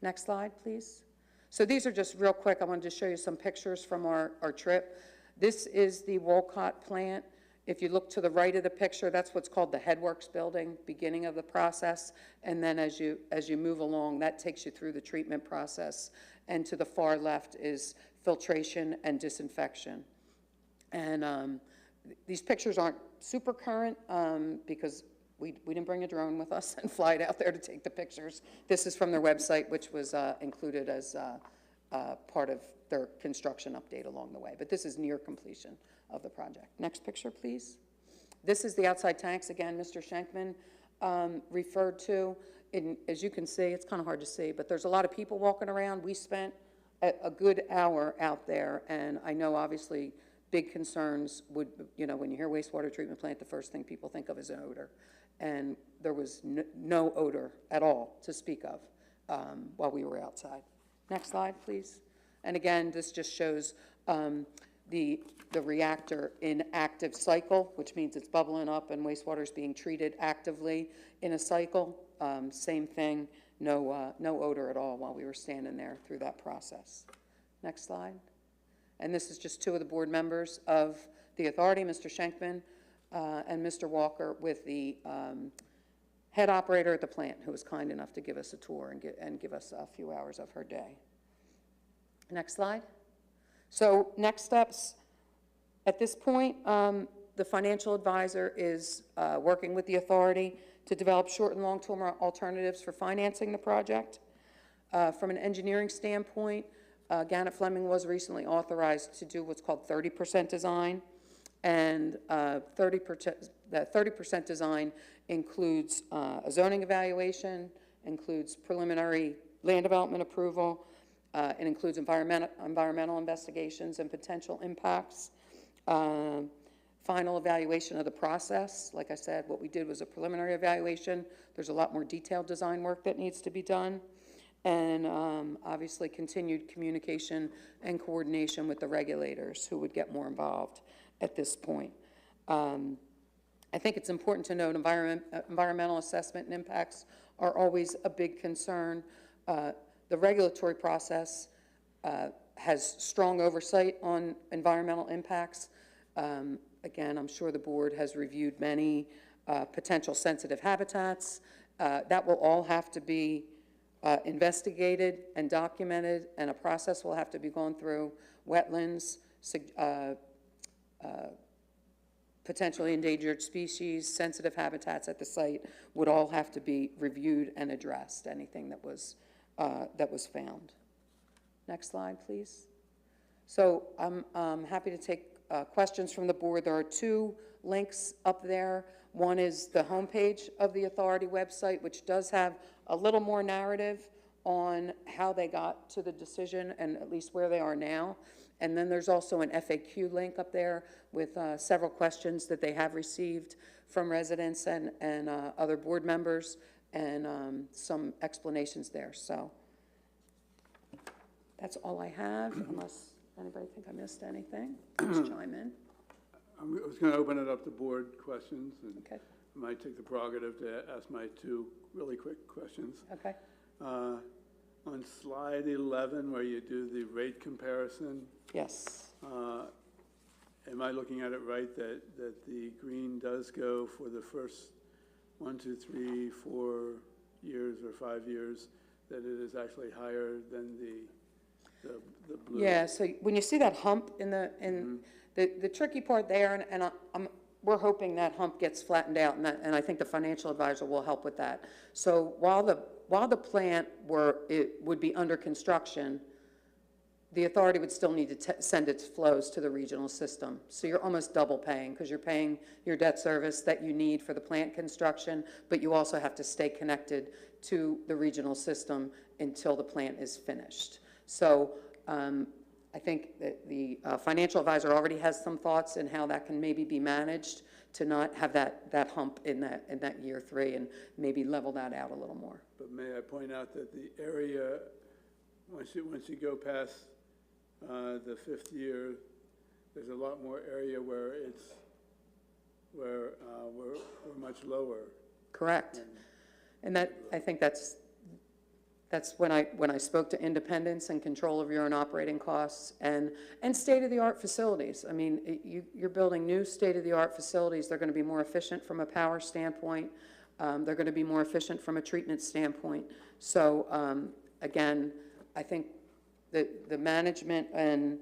Next slide, please. So these are just real quick. I wanted to show you some pictures from our trip. This is the Wolcott plant. If you look to the right of the picture, that's what's called the Headworks building, beginning of the process. And then as you move along, that takes you through the treatment process. And to the far left is filtration and disinfection. And these pictures aren't super current because we didn't bring a drone with us and fly it out there to take the pictures. This is from their website, which was included as part of their construction update along the way. But this is near completion of the project. Next picture, please. This is the outside tanks, again, Mr. Schenkman referred to. As you can see, it's kind of hard to see, but there's a lot of people walking around. We spent a good hour out there, and I know obviously big concerns would, when you hear wastewater treatment plant, the first thing people think of is an odor. And there was no odor at all to speak of while we were outside. Next slide, please. And again, this just shows the reactor in active cycle, which means it's bubbling up and wastewater is being treated actively in a cycle. Same thing, no odor at all while we were standing there through that process. Next slide. And this is just 2 of the board members of the authority, Mr. Schenkman and Mr. Walker, with the head operator at the plant, who was kind enough to give us a tour and give us a few hours of her day. Next slide. So next steps, at this point, the financial advisor is working with the authority to develop short and long-term alternatives for financing the project. From an engineering standpoint, Gannett Fleming was recently authorized to do what's called 30% design, and that 30% design includes a zoning evaluation, includes preliminary land development approval, it includes environmental investigations and potential impacts, final evaluation of the process. Like I said, what we did was a preliminary evaluation. There's a lot more detailed design work that needs to be done. And obviously continued communication and coordination with the regulators who would get more involved at this point. I think it's important to note environmental assessment and impacts are always a big concern. The regulatory process has strong oversight on environmental impacts. Again, I'm sure the board has reviewed many potential sensitive habitats. That will all have to be investigated and documented, and a process will have to be gone through. Wetlands, potentially endangered species, sensitive habitats at the site would all have to be reviewed and addressed, anything that was found. Next slide, please. So I'm happy to take questions from the board. There are two links up there. One is the homepage of the authority website, which does have a little more narrative on how they got to the decision and at least where they are now. And then there's also an FAQ link up there with several questions that they have received from residents and other board members, and some explanations there. So that's all I have, unless anybody think I missed anything. Just chime in. I was going to open it up to board questions, and Okay. I might take the prerogative to ask my two really quick questions. Okay. On slide 11, where you do the rate comparison, Yes. am I looking at it right that the green does go for the first 1, 2, 3, 4 years or 5 years, that it is actually higher than the blue? Yeah, so when you see that hump in the tricky part there, and we're hoping that hump gets flattened out, and I think the financial advisor will help with that. So while the plant would be under construction, the authority would still need to send its flows to the regional system. So you're almost double paying, because you're paying your debt service that you need for the plant construction, but you also have to stay connected to the regional system until the plant is finished. So I think that the financial advisor already has some thoughts in how that can maybe be managed to not have that hump in that year 3, and maybe level that out a little more. But may I point out that the area, once you go past the 5th year, there's a lot more area where we're much lower. Correct. And that, I think that's when I spoke to independence and control of your own operating costs and state-of-the-art facilities. I mean, you're building new state-of-the-art facilities. They're going to be more efficient from a power standpoint. They're going to be more efficient from a treatment standpoint. So again, I think that the management and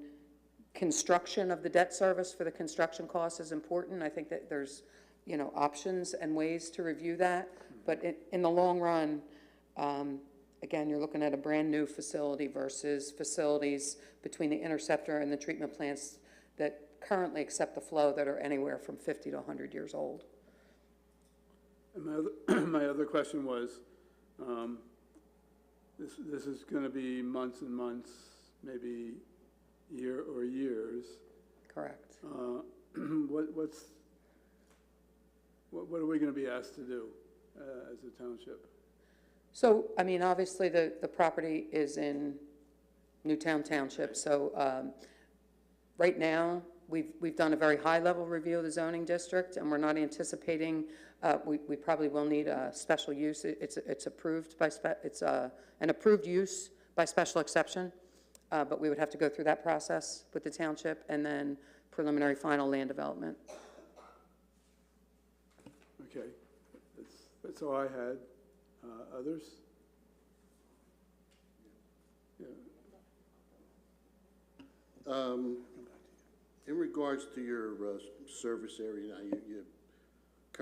construction of the debt service for the construction costs is important. I think that there's, options and ways to review that. But in the long run, again, you're looking at a brand-new facility versus facilities between the interceptor and the treatment plants that currently accept the flow that are anywhere from 50 to 100 years old. And my other question was, this is going to be months and months, maybe year or years. Correct. What are we going to be asked to do as a township? So, I mean, obviously, the property is in Newtown Township, so right now, we've done a very high-level review of the zoning district, and we're not anticipating, we probably will need a special use. It's approved by, it's an approved use by special exception, but we would have to go through that process with the township, and then preliminary final land development. Okay, that's all I had. Others? Yeah. In regards to your service area, now you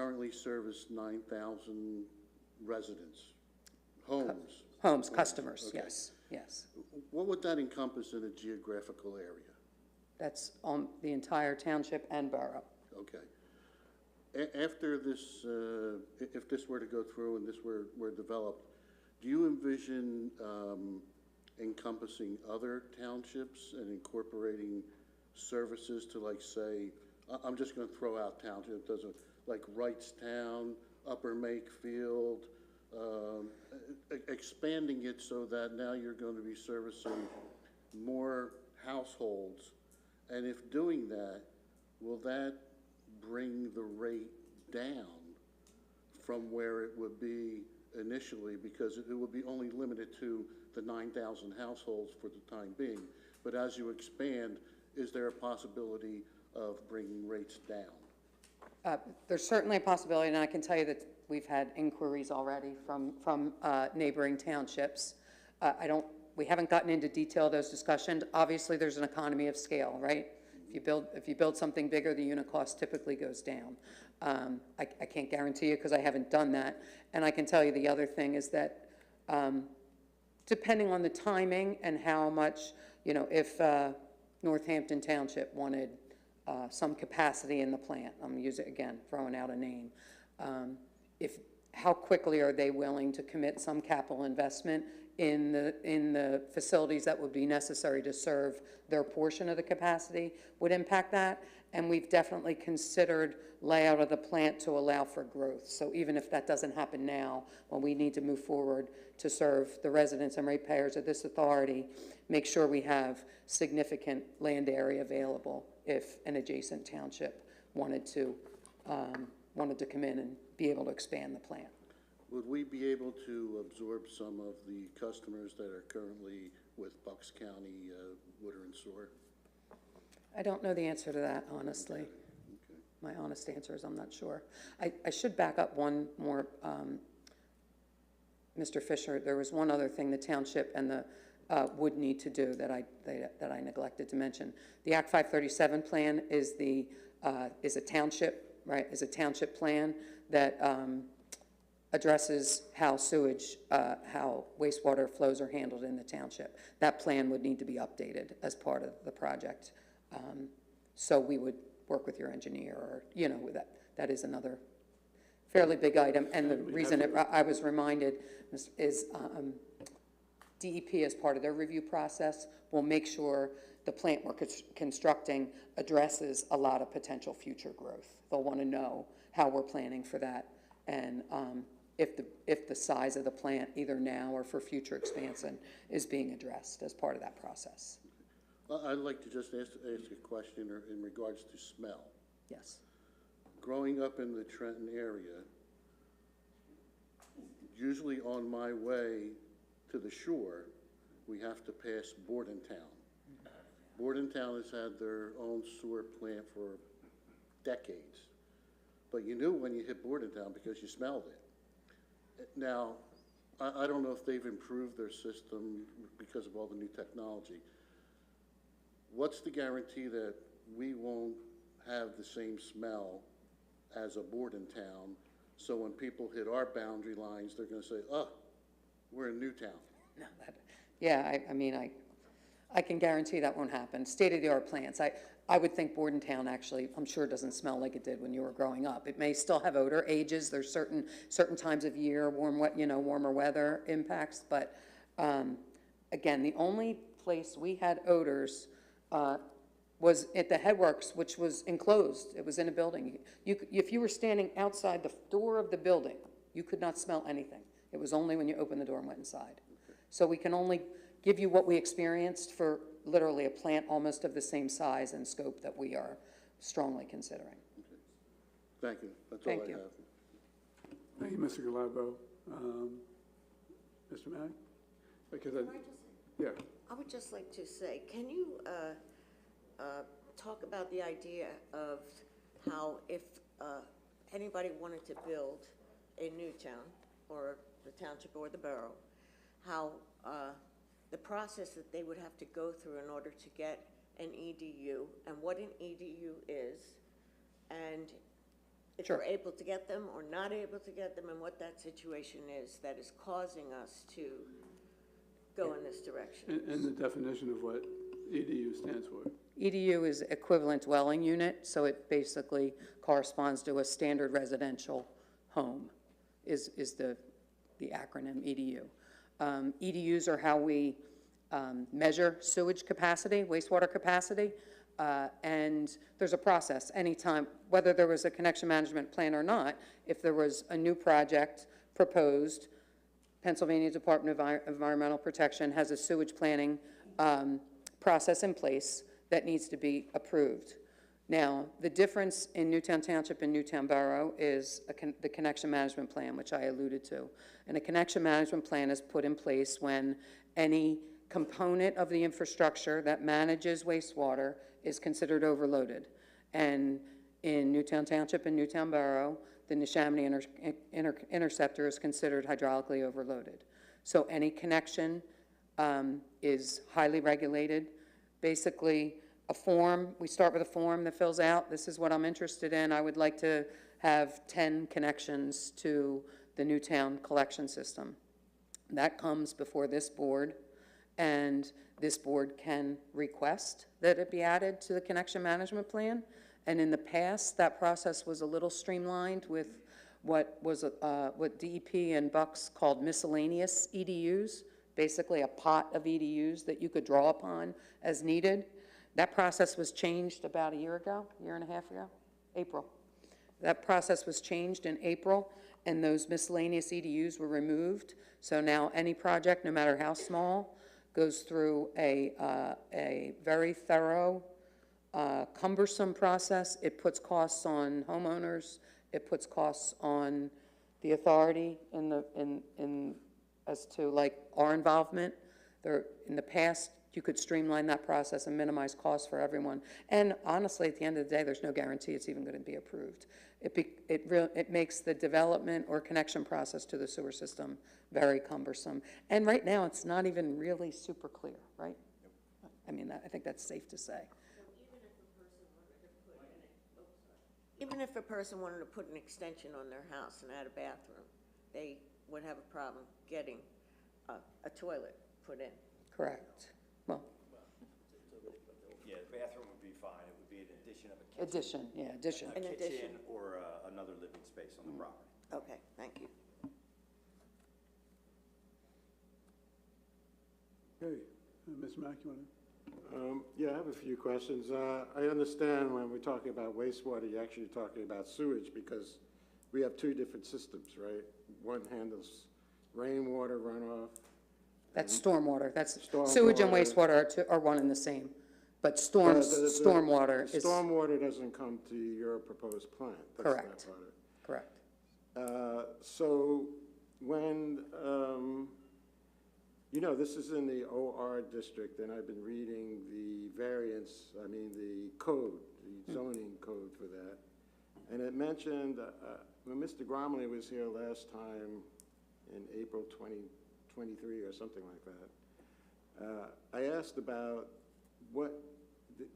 currently service 9,000 residents, homes. Homes, customers, Okay. yes, yes. What would that encompass in a geographical area? That's on the entire township and borough. Okay. After this, if this were to go through and this were developed, do you envision encompassing other townships and incorporating services to, like, say, I'm just going to throw out townships, doesn't, like Wrightstown, Upper Makefield, expanding it so that now you're going to be servicing more households? And if doing that, will that bring the rate down from where it would be initially? Because it would be only limited to the 9,000 households for the time being. But as you expand, is there a possibility of bringing rates down? There's certainly a possibility, and I can tell you that we've had inquiries already from neighboring townships. We haven't gotten into detail of those discussions. Obviously, there's an economy of scale, right? If you build something bigger, the unit cost typically goes down. I can't guarantee you because I haven't done that. And I can tell you the other thing is that depending on the timing and how much, if Northampton Township wanted some capacity in the plant, I'm using, again, throwing out a name, how quickly are they willing to commit some capital investment in the facilities that would be necessary to serve their portion of the capacity would impact that. And we've definitely considered layout of the plant to allow for growth. So even if that doesn't happen now, when we need to move forward to serve the residents and ratepayers of this authority, make sure we have significant land area available if an adjacent township wanted to come in and be able to expand the plant. Would we be able to absorb some of the customers that are currently with Bucks County Water and Sewer? I don't know the answer to that, honestly. Okay. My honest answer is I'm not sure. I should back up one more, Mr. Fisher. There was one other thing the township and the would need to do that I neglected to mention. The Act 537 plan is a township, right? Is a township plan that addresses how sewage, how wastewater flows are handled in the township. That plan would need to be updated as part of the project. So we would work with your engineer, or, that is another fairly big item. And the reason I was reminded is DEP, as part of their review process, will make sure the plant we're constructing addresses a lot of potential future growth. They'll want to know how we're planning for that, and if the size of the plant, either now or for future expansion, is being addressed as part of that process. Well, I'd like to just ask a question in regards to smell. Yes. Growing up in the Trenton area, usually on my way to the shore, we have to pass Bordentown. Bordentown has had their own sewer plant for decades. But you knew when you hit Bordentown because you smelled it. Now, I don't know if they've improved their system because of all the new technology. What's the guarantee that we won't have the same smell as a Bordentown, so when people hit our boundary lines, they're going to say, oh, we're in Newtown? No, I can guarantee that won't happen. State-of-the-art plants. I would think Bordentown actually, I'm sure, doesn't smell like it did when you were growing up. It may still have odor, ages. There's certain times of year, warmer weather impacts. But again, the only place we had odors was at the headworks, which was enclosed. It was in a building. If you were standing outside the door of the building, you could not smell anything. It was only when you opened the door and went inside. So we can only give you what we experienced for literally a plant almost of the same size and scope that we are strongly considering. Okay. Thank you. That's Thank all I you. have. Thank you, Mr. Gallardo. Mr. Mack? Because I would just like to say, can you talk about the idea of how if anybody wanted to build in Newtown, or the township or the borough, how the process that they would have to go through in order to get an EDU, and what an EDU is, and if Sure. we're able to get them or not able to get them, and what that situation is that is causing us to go in this direction. And the definition of what EDU stands for. EDU is equivalent dwelling unit, so it basically corresponds to a standard residential home, is the acronym EDU. EDUs are how we measure sewage capacity, wastewater capacity, and there's a process. Anytime, whether there was a connection management plan or not, if there was a new project proposed, Pennsylvania Department of Environmental Protection has a sewage planning process in place that needs to be approved. Now, the difference in Newtown Township and Newtown Borough is the connection management plan, which I alluded to. And a connection management plan is put in place when any component of the infrastructure that manages wastewater is considered overloaded. And in Newtown Township and Newtown Borough, the Neshaminy interceptor is considered hydraulically overloaded. So any connection is highly regulated. Basically, a form, we start with a form that fills out, this is what I'm interested in. I would like to have 10 connections to the Newtown collection system. That comes before this board, and this board can request that it be added to the connection management plan. And in the past, that process was a little streamlined with what DEP and Bucks called miscellaneous EDUs, basically a pot of EDUs that you could draw upon as needed. That process was changed about a year ago, year and a half ago, April. That process was changed in April, and those miscellaneous EDUs were removed. So now any project, no matter how small, goes through a very thorough, cumbersome process. It puts costs on homeowners. It puts costs on the authority as to like our involvement. In the past, you could streamline that process and minimize costs for everyone. And honestly, at the end of the day, there's no guarantee it's even going to be approved. It makes the development or connection process to the sewer system very cumbersome. And right now, it's not even really super clear, right? I mean, I think that's safe to say. Even if a person wanted to put an extension on their house and add a bathroom, they would have a problem getting a toilet put in. Correct. Well, Yeah, the bathroom would be fine. It would be an addition of a kitchen. addition, yeah, addition. A An addition. kitchen or another living space on the property. Okay, thank you. Okay, Ms. Mack, you want to? Yeah, I have a few questions. I understand when we're talking about wastewater, you're actually talking about sewage because we have two different systems, right? One handles rainwater runoff. That's stormwater. That's Stormwater. sewage and wastewater are one and the same. But stormwater is. Stormwater doesn't come to your proposed plant. That's Correct. that part of it. Correct. So when, this is in the OR district, and I've been reading the code, the zoning code for that. And it mentioned, when Mr. Gromley was here last time in April 2023 or something like that, I asked about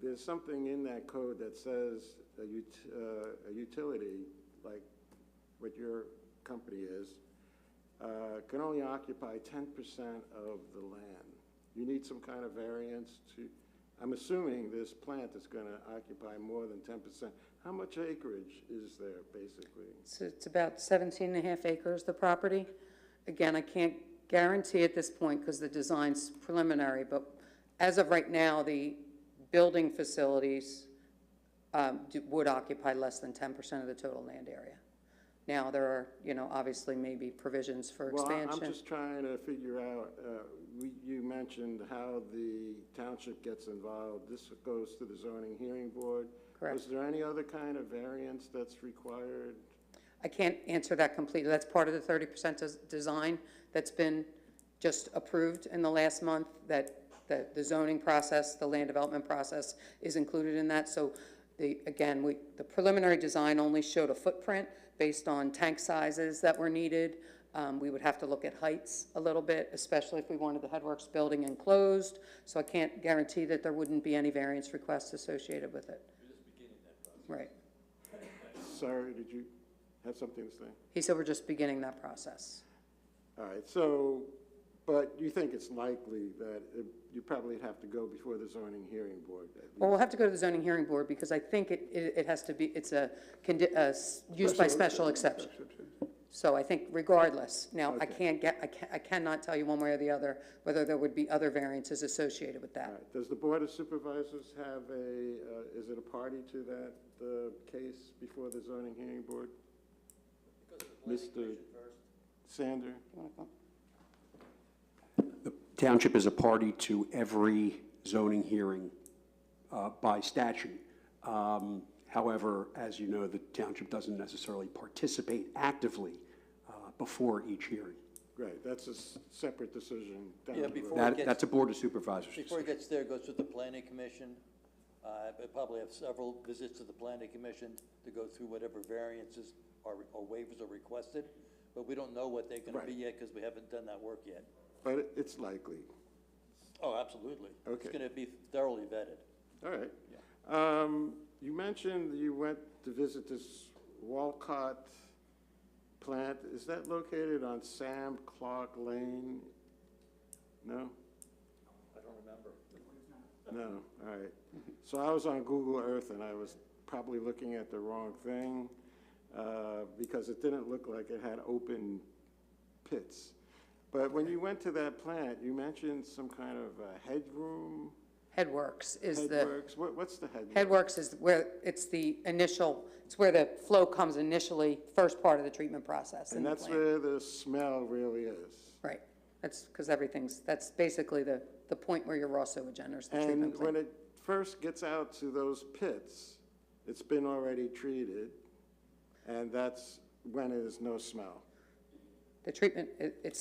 there's something in that code that says a utility, like what your company is, can only occupy 10% of the land. You need some kind of variance I'm assuming this plant is going to occupy more than 10%. How much acreage is there, basically? So it's about 17 and a half acres, the property. Again, I can't guarantee at this point because the design's preliminary, but as of right now, the building facilities would occupy less than 10% of the total land area. Now, there are, obviously maybe provisions for expansion. Well, I'm just trying to figure out, you mentioned how the township gets involved. This goes to the zoning hearing board. Correct. Was there any other kind of variance that's required? I can't answer that completely. That's part of the 30% design that's been just approved in the last month, that the zoning process, the land development process is included in that. So the preliminary design only showed a footprint based on tank sizes that were needed. We would have to look at heights a little bit, especially if we wanted the headworks building enclosed. So I can't guarantee that there wouldn't be any variance requests associated with it. You're just beginning that process. Right. sorry, did you have something to say? He said we're just beginning that process. All right, so, but you think it's likely that you probably have to go before the zoning hearing board? at Well, we'll least? have to go to the zoning hearing board because I think it has to be, it's a use by special exception. So I think regardless, now Okay. I cannot tell you one way or the other whether there would be other variances associated with All that. right, does the Board of Supervisors have is it a party to that case before the zoning hearing board? Mr. Sander? You wanna go? The township is a party to every zoning hearing by statute. However, as you know, the township doesn't necessarily participate actively before each hearing. Right, that's a separate decision down Yeah, the before- road. gets- That's a Board of Supervisors Before it decision. gets there, it goes to the planning commission. I probably have several visits to the planning commission to go through whatever variances or waivers are requested, but we don't know what they're gonna be Right. yet, because we haven't done that work yet. But it's likely. Oh, absolutely. Okay. It's gonna be thoroughly vetted. All right. You mentioned you went to visit this Walcott plant. Is that located on Sam Clark Lane? No? I don't remember. No, all right. So I was on Google Earth and I was probably looking at the wrong thing because it didn't look like it had open pits. But when you went to that plant, you mentioned some kind of headroom? Headworks is the, Headworks? What's the headworks? Headworks is where it's the initial, it's where the flow comes initially, first part of the treatment process in And the that's plant. where the smell really is. Right, that's because that's basically the point where your raw sewage enters the And treatment when plant. it first gets out to those pits, it's been already treated, and that's when there's no smell. The treatment,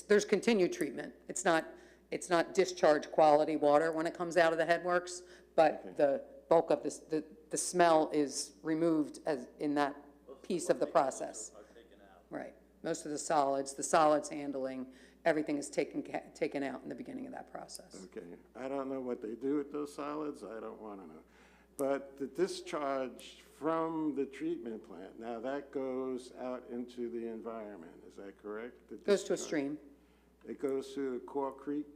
there's continued treatment. It's not discharge quality water when it comes out of the headworks, but the bulk of this, the smell is removed as, in that piece of the process. Right. Most of the solids handling, everything is taken out in the beginning of that process. Okay, I don't know what they do with those solids, I don't want to know. But the discharge from the treatment plant, now that goes out into the environment, is that correct? The Goes to a discharge? stream. It goes to Core Creek?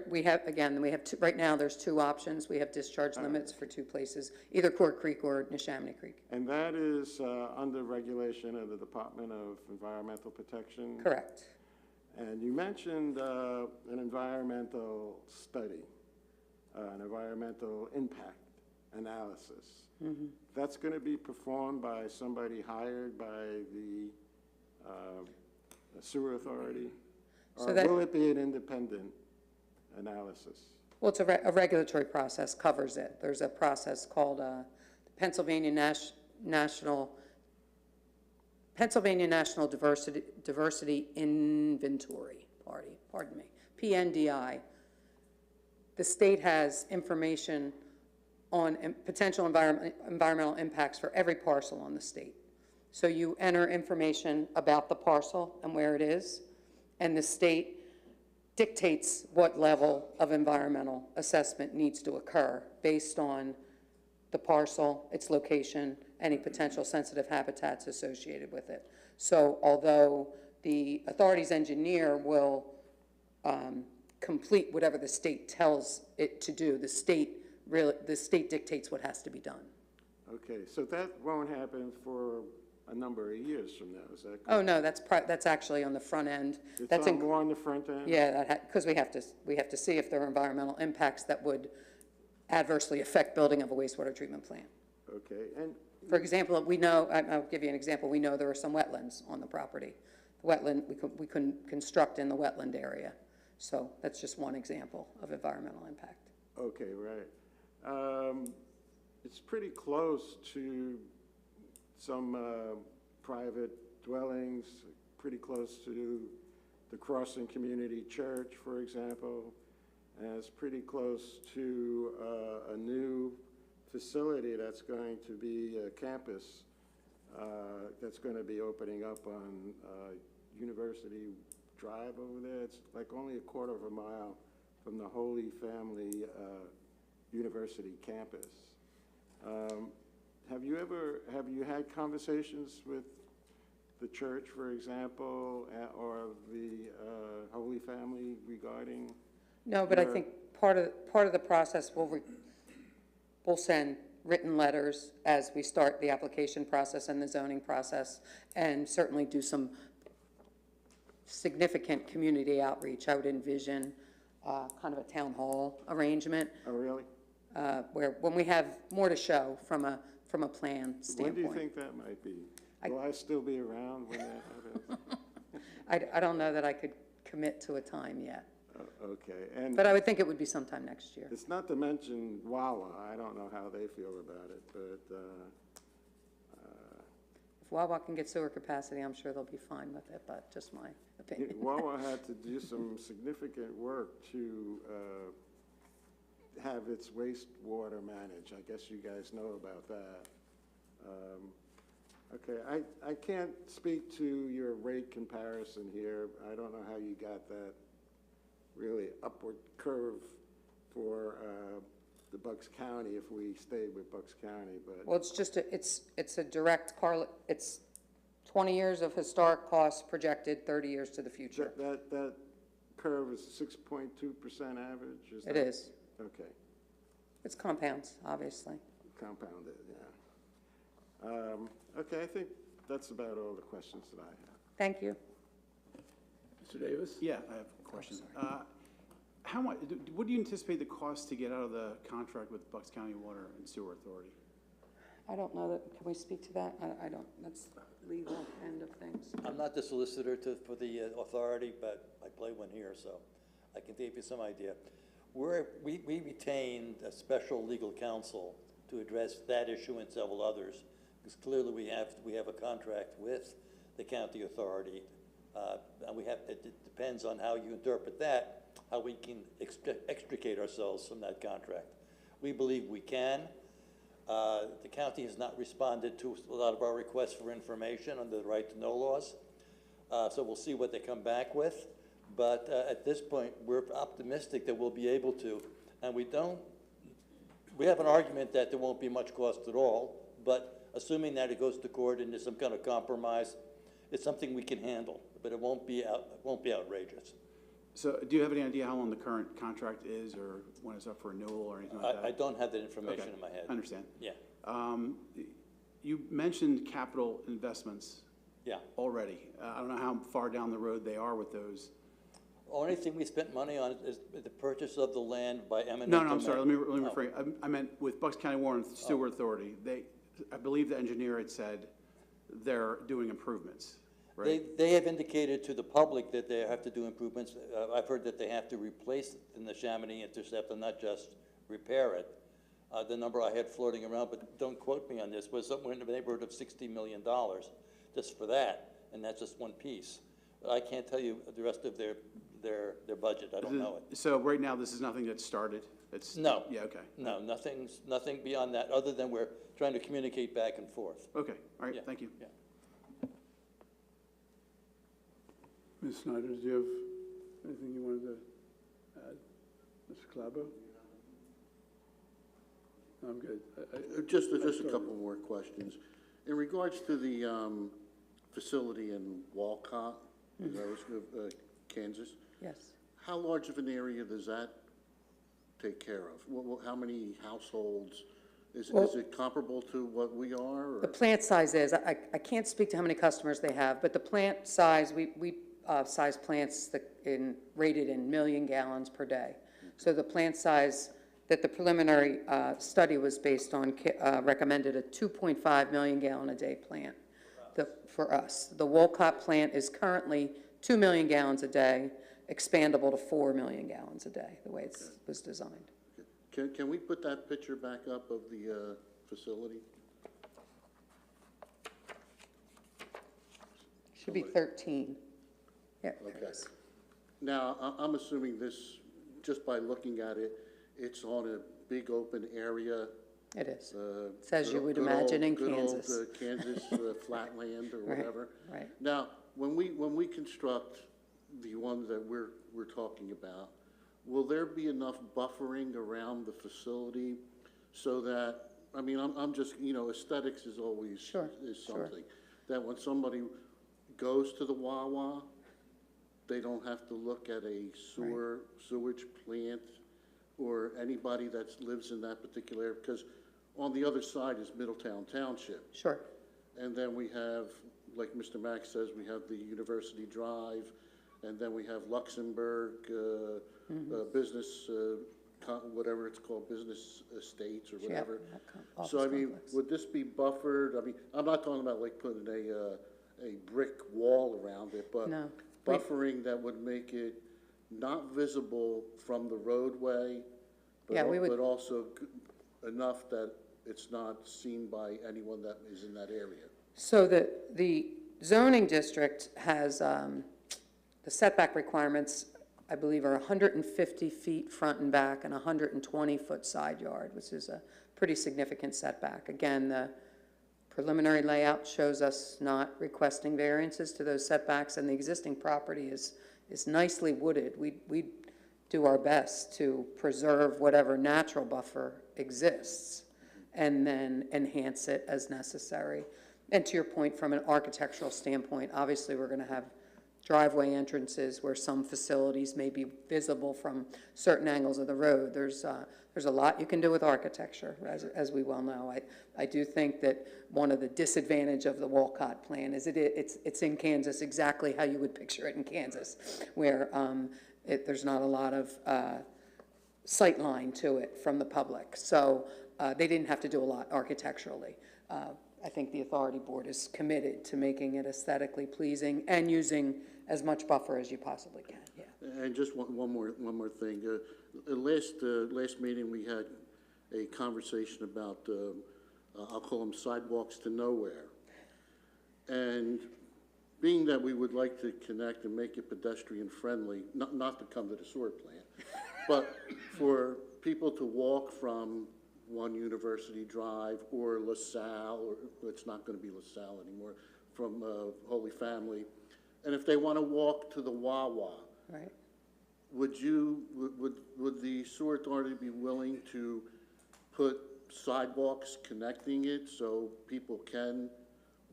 We have two, right now, there's two options. We have discharge limits for two places, either Court Creek or Neshaminy Creek. And that is under regulation of the Department of Environmental Protection? Correct. And you mentioned an environmental study, an environmental impact analysis. That's going to be performed by somebody hired by the sewer authority? So Or that- will it be an independent analysis? Well, it's a regulatory process covers it. There's a process called Pennsylvania National Diversity Inventory, pardon me, PNDI. The state has information on potential environmental impacts for every parcel on the state. So you enter information about the parcel and where it is, and the state dictates what level of environmental assessment needs to occur based on the parcel, its location, any potential sensitive habitats associated with it. So although the authority's engineer will complete whatever the state tells it to do, the state dictates what has to be done. Okay, so that won't happen for a number of years from now, is that correct? Oh, no, that's actually on the front end. It's That's on more on the front end? Yeah, because we have to see if there are environmental impacts that would adversely affect building of a wastewater treatment plant. Okay, and For example, we know, I'll give you an example, we know there are some wetlands on the property. The wetland, we couldn't construct in the wetland area. So that's just one example of environmental impact. okay, right. It's pretty close to some private dwellings, pretty close to the Crossing Community Church, for example, and it's pretty close to a new facility that's going to be a campus that's going to be opening up on University Drive over there. It's like only a quarter of a mile from the Holy Family University campus. have you had conversations with the church, for example, or the Holy Family regarding? No, but I your- think part of the process, we'll send written letters as we start the application process and the zoning process, and certainly do some significant community outreach. I would envision kind of a town hall arrangement, Oh, really? where, when we have more to show from a plan When do you standpoint. think that might be? Will I still be around when that happens? I don't know that I could commit to a time yet, Okay, and but I would think it would be sometime next year. it's not to mention Wawa. I don't know how they feel about it, but, If Wawa can get sewer capacity, I'm sure they'll be fine with it, but just my opinion. Wawa had to do some significant work to have its wastewater managed. I guess you guys know about that. Okay, I can't speak to your rate comparison here. I don't know how you got that really upward curve for the Bucks County, if we stayed with Bucks County, but. Well, it's just, it's a direct it's 20 years of historic costs projected 30 years to the future. That curve is 6.2% average, is that? It is. Okay, It's compounds, obviously. compounded, yeah. Okay, I think that's about all the questions that I have. Thank you. Mr. Davis? Yeah, I have a question. How much, what do you anticipate the cost to get out of the contract with Bucks County Water and Sewer Authority? I don't know that, can we speak to that? I don't, that's the legal end of things. I'm not the solicitor for the authority, but I play one here, so I can give you some idea. We retained a special legal counsel to address that issue and several others, because clearly we have a contract with the county authority, and it depends on how you interpret that, how we can extricate ourselves from that contract. We believe we can. The county has not responded to a lot of our requests for information under the right to know laws. So we'll see what they come back with. But at this point, we're optimistic that we'll be able to. And we have an argument that there won't be much cost at all, but assuming that it goes to court and there's some kind of compromise, it's something we can handle, but it won't be outrageous. So do you have any idea how long the current contract is, or when it's up for renewal or anything like that? I don't have that information Okay, in my head. I understand. Yeah, You mentioned capital investments yeah. already. I don't know how far down the road they are with those. Only thing we spent money on is the purchase of the land by eminent No, domain. I'm sorry, let me Oh. rephrase. I meant with Bucks County Water and Sewer Authority, I believe the engineer had said they're doing improvements, right? They have indicated to the public that they have to do improvements. I've heard that they have to replace the Neshaminy Intercept and not just repair it. The number I had floating around, but don't quote me on this, was somewhere in the neighborhood of $60 million just for that, and that's just one piece. But I can't tell you the rest of their budget. I don't know it. So right now, this is nothing that's started? It's No. Yeah, okay. No, nothing beyond that, other than we're trying to communicate back and forth. Okay, all right, Yeah, thank you. yeah. Ms. Snyder, do you have anything you wanted to add? Mr. Calabo? I'm good. Just a couple more questions. In regards to the facility in Walcott, Kansas, Yes. how large of an area does that take care of? How many households? Is it comparable to what we are? Or? The plant size is, I can't speak to how many customers they have, but the plant size, we size plants rated in million gallons per day. So the plant size that the preliminary study was based on recommended a 2.5 million gallon a day plant for us. The Wolcott plant is currently 2 million gallons a day, expandable to 4 million gallons a day, the way it was designed. Can we put that picture back up of the facility? Should be 13. Yeah, there it Okay. is. Now, I'm assuming this, just by looking at it, it's on a big open area. It is. It's as you would imagine in Kansas. Good old Kansas flatland or Right, whatever. right. Now, when we construct the ones that we're talking about, will there be enough buffering around the facility so that I mean, I'm just, you know, aesthetics is always, Sure, is sure. something. That when somebody goes to the Wawa, they don't have to look at a sewage plant or anybody that lives in that particular area, because on the other side is Middletown Township. Sure. And then we have, like Mr. Mack says, we have the University Drive, and then we have Luxembourg, business, whatever it's called, business estates or whatever. office So I mean, complex. would this be buffered? I mean, I'm not talking about like putting a brick wall around it, but No. buffering that would make it not visible from the roadway, Yeah, we would- but also enough that it's not seen by anyone that is in that area. So the zoning district has, the setback requirements, I believe, are 150 feet front and back and 120-foot side yard, which is a pretty significant setback. Again, the preliminary layout shows us not requesting variances to those setbacks, and the existing property is nicely wooded. We do our best to preserve whatever natural buffer exists and then enhance it as necessary. And to your point, from an architectural standpoint, obviously, we're going to have driveway entrances where some facilities may be visible from certain angles of the road. There's a lot you can do with architecture, as we well know. I do think that one of the disadvantage of the Walcott plan is it's in Kansas exactly how you would picture it in Kansas, where there's not a lot of sight line to it from the public. So they didn't have to do a lot architecturally. I think the authority board is committed to making it aesthetically pleasing and using as much buffer as you possibly can, yeah. And just one more thing. Last meeting, we had a conversation about, I'll call them sidewalks to nowhere. And being that we would like to connect and make it pedestrian friendly, not to come to the sewer plant, but for people to walk from One University Drive or LaSalle, or it's not going to be LaSalle anymore, from Holy Family. And if they want to walk to the Wawa, Right. would the sewer authority be willing to put sidewalks connecting it so people can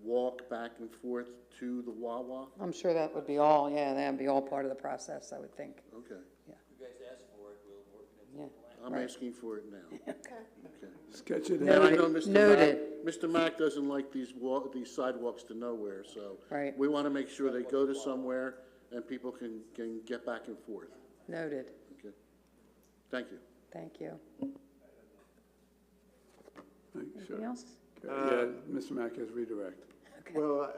walk back and forth to the Wawa? I'm sure that would be all, yeah, that would be all part of the process, I would think. Okay, If you guys ask for it, we'll work it into Yeah. the plan. I'm Right. asking for it now. Okay. Sketch it And I out. know Mr. Noted. Mr. Mack doesn't like these sidewalks to nowhere, so. Right. We want to make sure they go to somewhere and people can get back and forth. Noted. Okay. Thank you. Thank you. Sure. Anything else? Yeah, Mr. Mack has redirect. Well,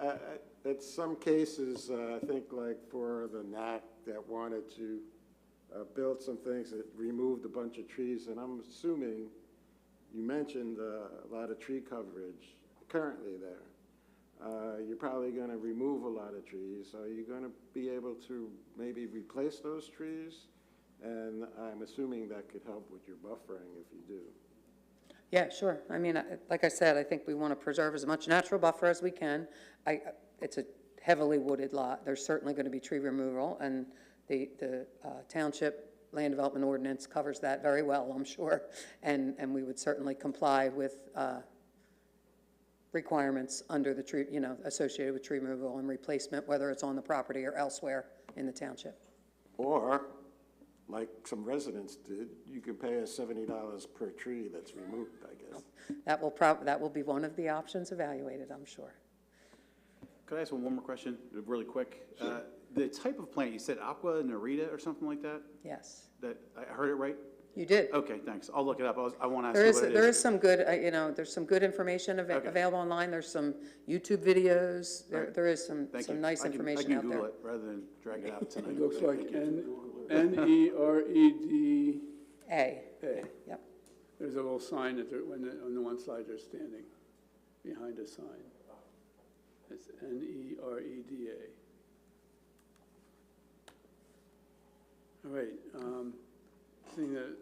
at some cases, I think like for the NAC that wanted to build some things that removed a bunch of trees, and I'm assuming you mentioned a lot of tree coverage currently there. You're probably going to remove a lot of trees. Are you going to be able to maybe replace those trees? And I'm assuming that could help with your buffering if you do. Yeah, sure. I mean, like I said, I think we want to preserve as much natural buffer as we can. It's a heavily wooded lot. There's certainly going to be tree removal, and the township land development ordinance covers that very well, I'm sure. And we would certainly comply with requirements under the tree, associated with tree removal and replacement, whether it's on the property or elsewhere in the township. Or, like some residents did, you can pay us $70 per tree that's removed, I guess. That will be one of the options evaluated, I'm sure. Could I ask one more question, really quick? The type of plant, you said aqua narita or something like that? Yes. That, I heard it right? You did. Okay, thanks. I'll look it up. I want to ask There you is, what it there is. is some good, there's some good information Okay. available online. There's some YouTube videos. Right. There is some Thank you. nice information I can out Google there. it rather than drag it out tonight. It looks Okay, like thank you. N-E-R-E-D-A. Yep. There's a little sign that on the one side they're standing behind a sign. It's N-E-R-E-D-A. All right, seeing that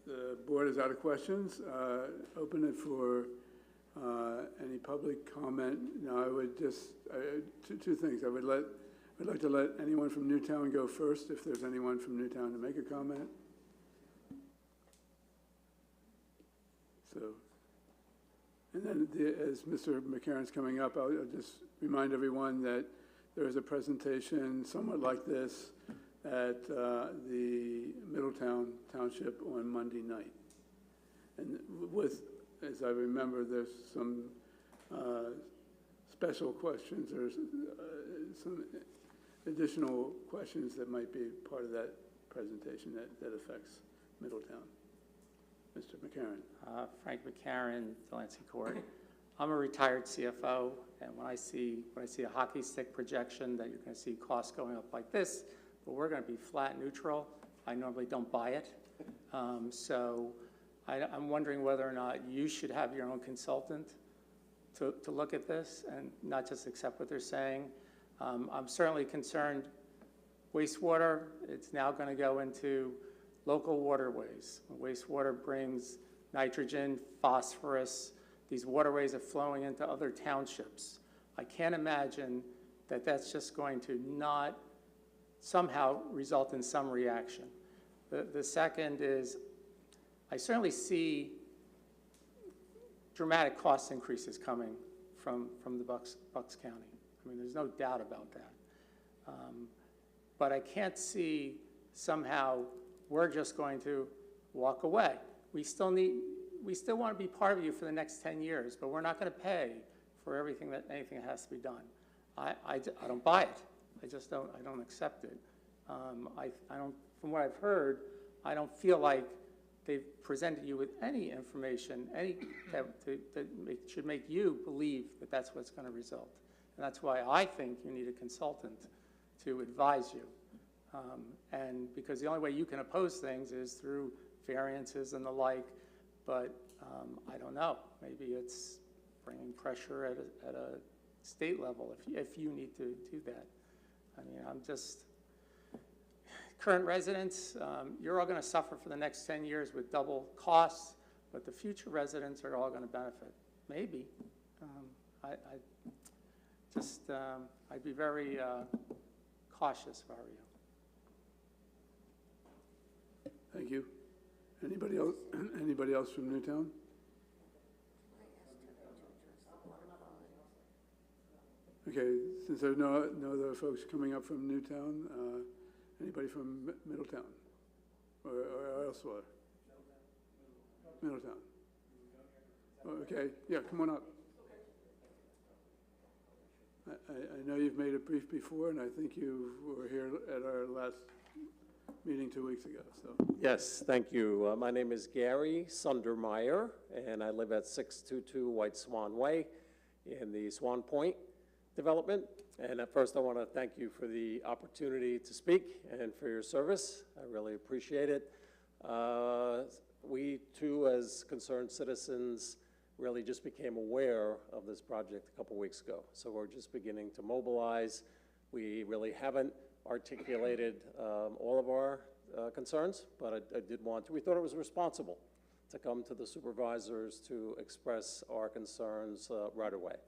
the board is out of questions, open it for any public comment. Now, I would just, two things. I'd like to let anyone from Newtown go first, if there's anyone from Newtown to make a comment. So, And then, as Mr. McCarron's coming up, I'll just remind everyone that there is a presentation somewhat like this at the Middletown Township on Monday night. And with, as I remember, there's some special questions, or some additional questions that might be part of that presentation that affects Middletown. Mr. McCarron. Frank McCarron, Delancey Court. I'm a retired CFO, and when I see a hockey stick projection that you're going to see costs going up like this, but we're going to be flat neutral, I normally don't buy it. So I'm wondering whether or not you should have your own consultant to look at this and not just accept what they're saying. I'm certainly concerned wastewater, it's now going to go into local waterways. Wastewater brings nitrogen, phosphorus. These waterways are flowing into other townships. I can't imagine that that's just going to not somehow result in some reaction. The second is, I certainly see dramatic cost increases coming from the Bucks County. I mean, there's no doubt about that. But I can't see somehow we're just going to walk away. We still want to be part of you for the next 10 years, but we're not going to pay for anything that has to be done. I don't buy it. I don't accept it. I don't, from what I've heard, I don't feel like they've presented you with any information, that should make you believe that that's what's going to result. And that's why I think you need a consultant to advise you. And because the only way you can oppose things is through variances and the like, but I don't know. Maybe it's bringing pressure at a state level if you need to do that. I mean, current residents, you're all going to suffer for the next 10 years with double costs, but the future residents are all going to benefit. Maybe. I'd be very cautious if I were you. Thank you. Anybody else? Anybody else from Newtown? Okay, since there are no other folks coming up from Newtown, anybody from Middletown or elsewhere? Middletown. Okay, yeah, come on up. I know you've made a brief before, and I think you were here at our last meeting 2 weeks ago, so. Yes, thank you. My name is Gary Sundermeyer, and I live at 622 White Swan Way in the Swan Point development. And at first, I want to thank you for the opportunity to speak and for your service. I really appreciate it. We, too, as concerned citizens, really just became aware of this project a couple weeks ago. So we're just beginning to mobilize. We really haven't articulated all of our concerns, but I did want to. We thought it was responsible to come to the supervisors to express our concerns right away.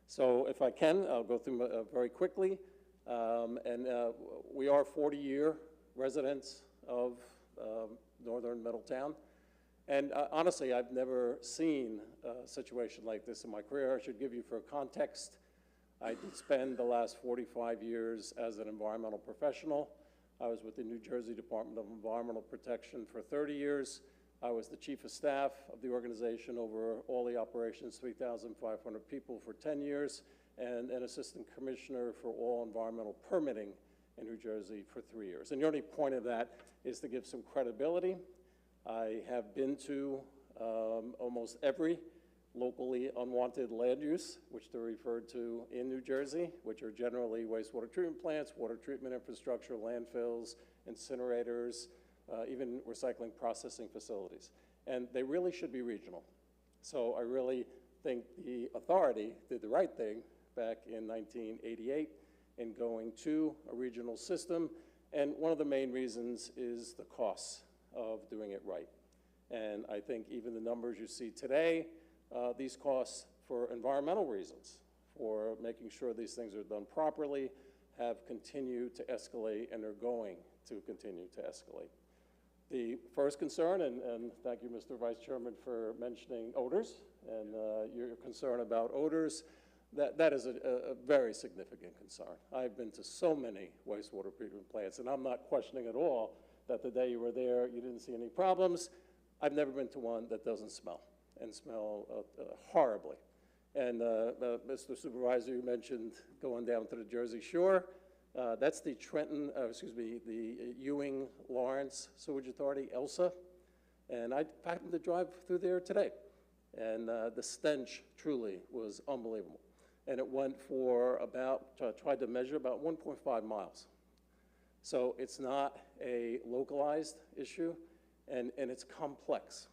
So if I can, I'll go through very quickly. We are 40-year residents of northern Middletown. And honestly, I've never seen a situation like this in my career. I should give you for context. I did spend the last 45 years as an environmental professional. I was with the New Jersey Department of Environmental Protection for 30 years. I was the chief of staff of the organization over all the operations, 3,500 people for 10 years, and an assistant commissioner for all environmental permitting in New Jersey for 3 years. And the only point of that is to give some credibility. I have been to almost every locally unwanted land use, which they're referred to in New Jersey, which are generally wastewater treatment plants, water treatment infrastructure, landfills, incinerators, even recycling processing facilities. And they really should be regional. So I really think the authority did the right thing back in 1988 in going to a regional system. And one of the main reasons is the costs of doing it right. And I think even the numbers you see today, these costs for environmental reasons, for making sure these things are done properly, have continued to escalate and are going to continue to escalate. The first concern, and thank you, Mr. Vice Chairman, for mentioning odors, and your concern about odors, that is a very significant concern. I've been to so many wastewater treatment plants, and I'm not questioning at all that the day you were there, you didn't see any problems. I've never been to one that doesn't smell, and smell horribly. And Mr. Supervisor, you mentioned going down to the Jersey Shore. That's the the Ewing Lawrence Sewage Authority, ELSA. And I happened to drive through there today. And the stench truly was unbelievable. And it went for tried to measure about 1.5 miles. So it's not a localized issue, and it's complex.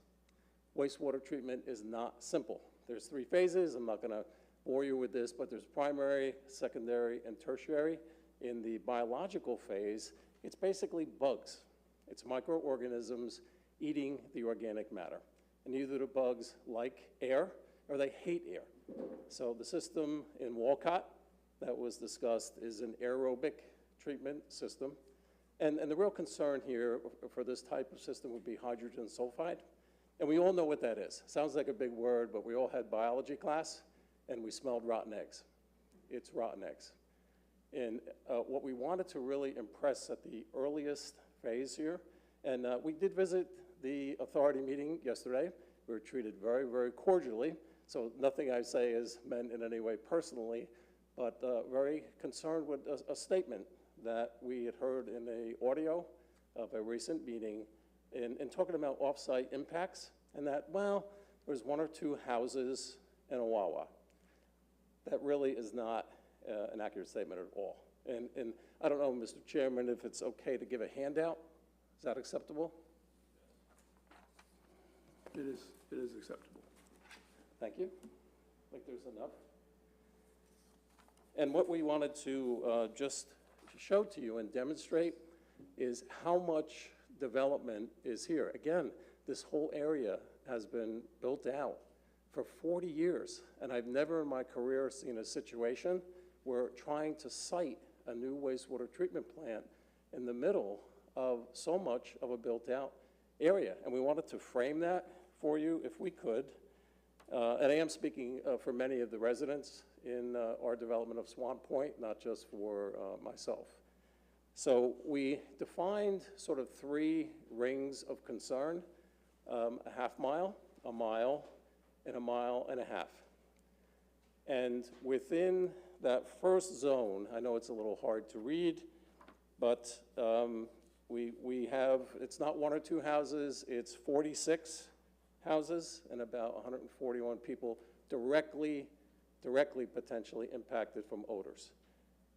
Wastewater treatment is not simple. There's 3 phases. I'm not going to bore you with this, but there's primary, secondary, and tertiary. In the biological phase, it's basically bugs. It's microorganisms eating the organic matter. And either the bugs like air or they hate air. So the system in Walcott that was discussed is an aerobic treatment system. And the real concern here for this type of system would be hydrogen sulfide. And we all know what that is. Sounds like a big word, but we all had biology class, and we smelled rotten eggs. It's rotten eggs. And what we wanted to really impress at the earliest phase here, and we did visit the authority meeting yesterday. We were treated very, very cordially. So nothing I say is meant in any way personally, but very concerned with a statement that we had heard in an audio of a recent meeting in talking about off-site impacts, and that, well, there's 1 or 2 houses and a Wawa. That really is not an accurate statement at all. And I don't know, Mr. Chairman, if it's okay to give a handout. Is that acceptable? It is acceptable. Thank you. I think there's enough. And what we wanted to just show to you and demonstrate is how much development is here. Again, this whole area has been built out for 40 years, and I've never in my career seen a situation where trying to site a new wastewater treatment plant in the middle of so much of a built-out area. And we wanted to frame that for you if we could. And I am speaking for many of the residents in our development of Swan Point, not just for myself. So we defined sort of 3 rings of concern, a half mile, a mile, and a mile and a half. And within that first zone, I know it's a little hard to read, but we have, it's not 1 or 2 houses, it's 46 houses and about 141 people directly potentially impacted from odors.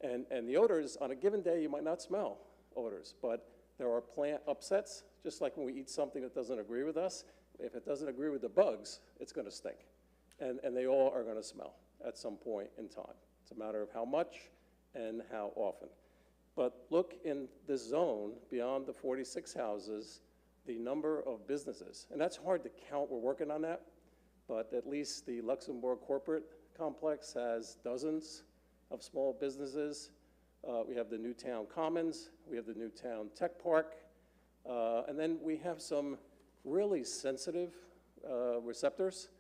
And the odors, on a given day, you might not smell odors, but there are plant upsets, just like when we eat something that doesn't agree with us. If it doesn't agree with the bugs, it's going to stink. And they all are going to smell at some point in time. It's a matter of how much and how often. But look in this zone, beyond the 46 houses, the number of businesses. And that's hard to count. We're working on that. But at least the Luxembourg corporate complex has dozens of small businesses. We have the Newtown Commons. We have the Newtown Tech Park. And then we have some really sensitive receptors,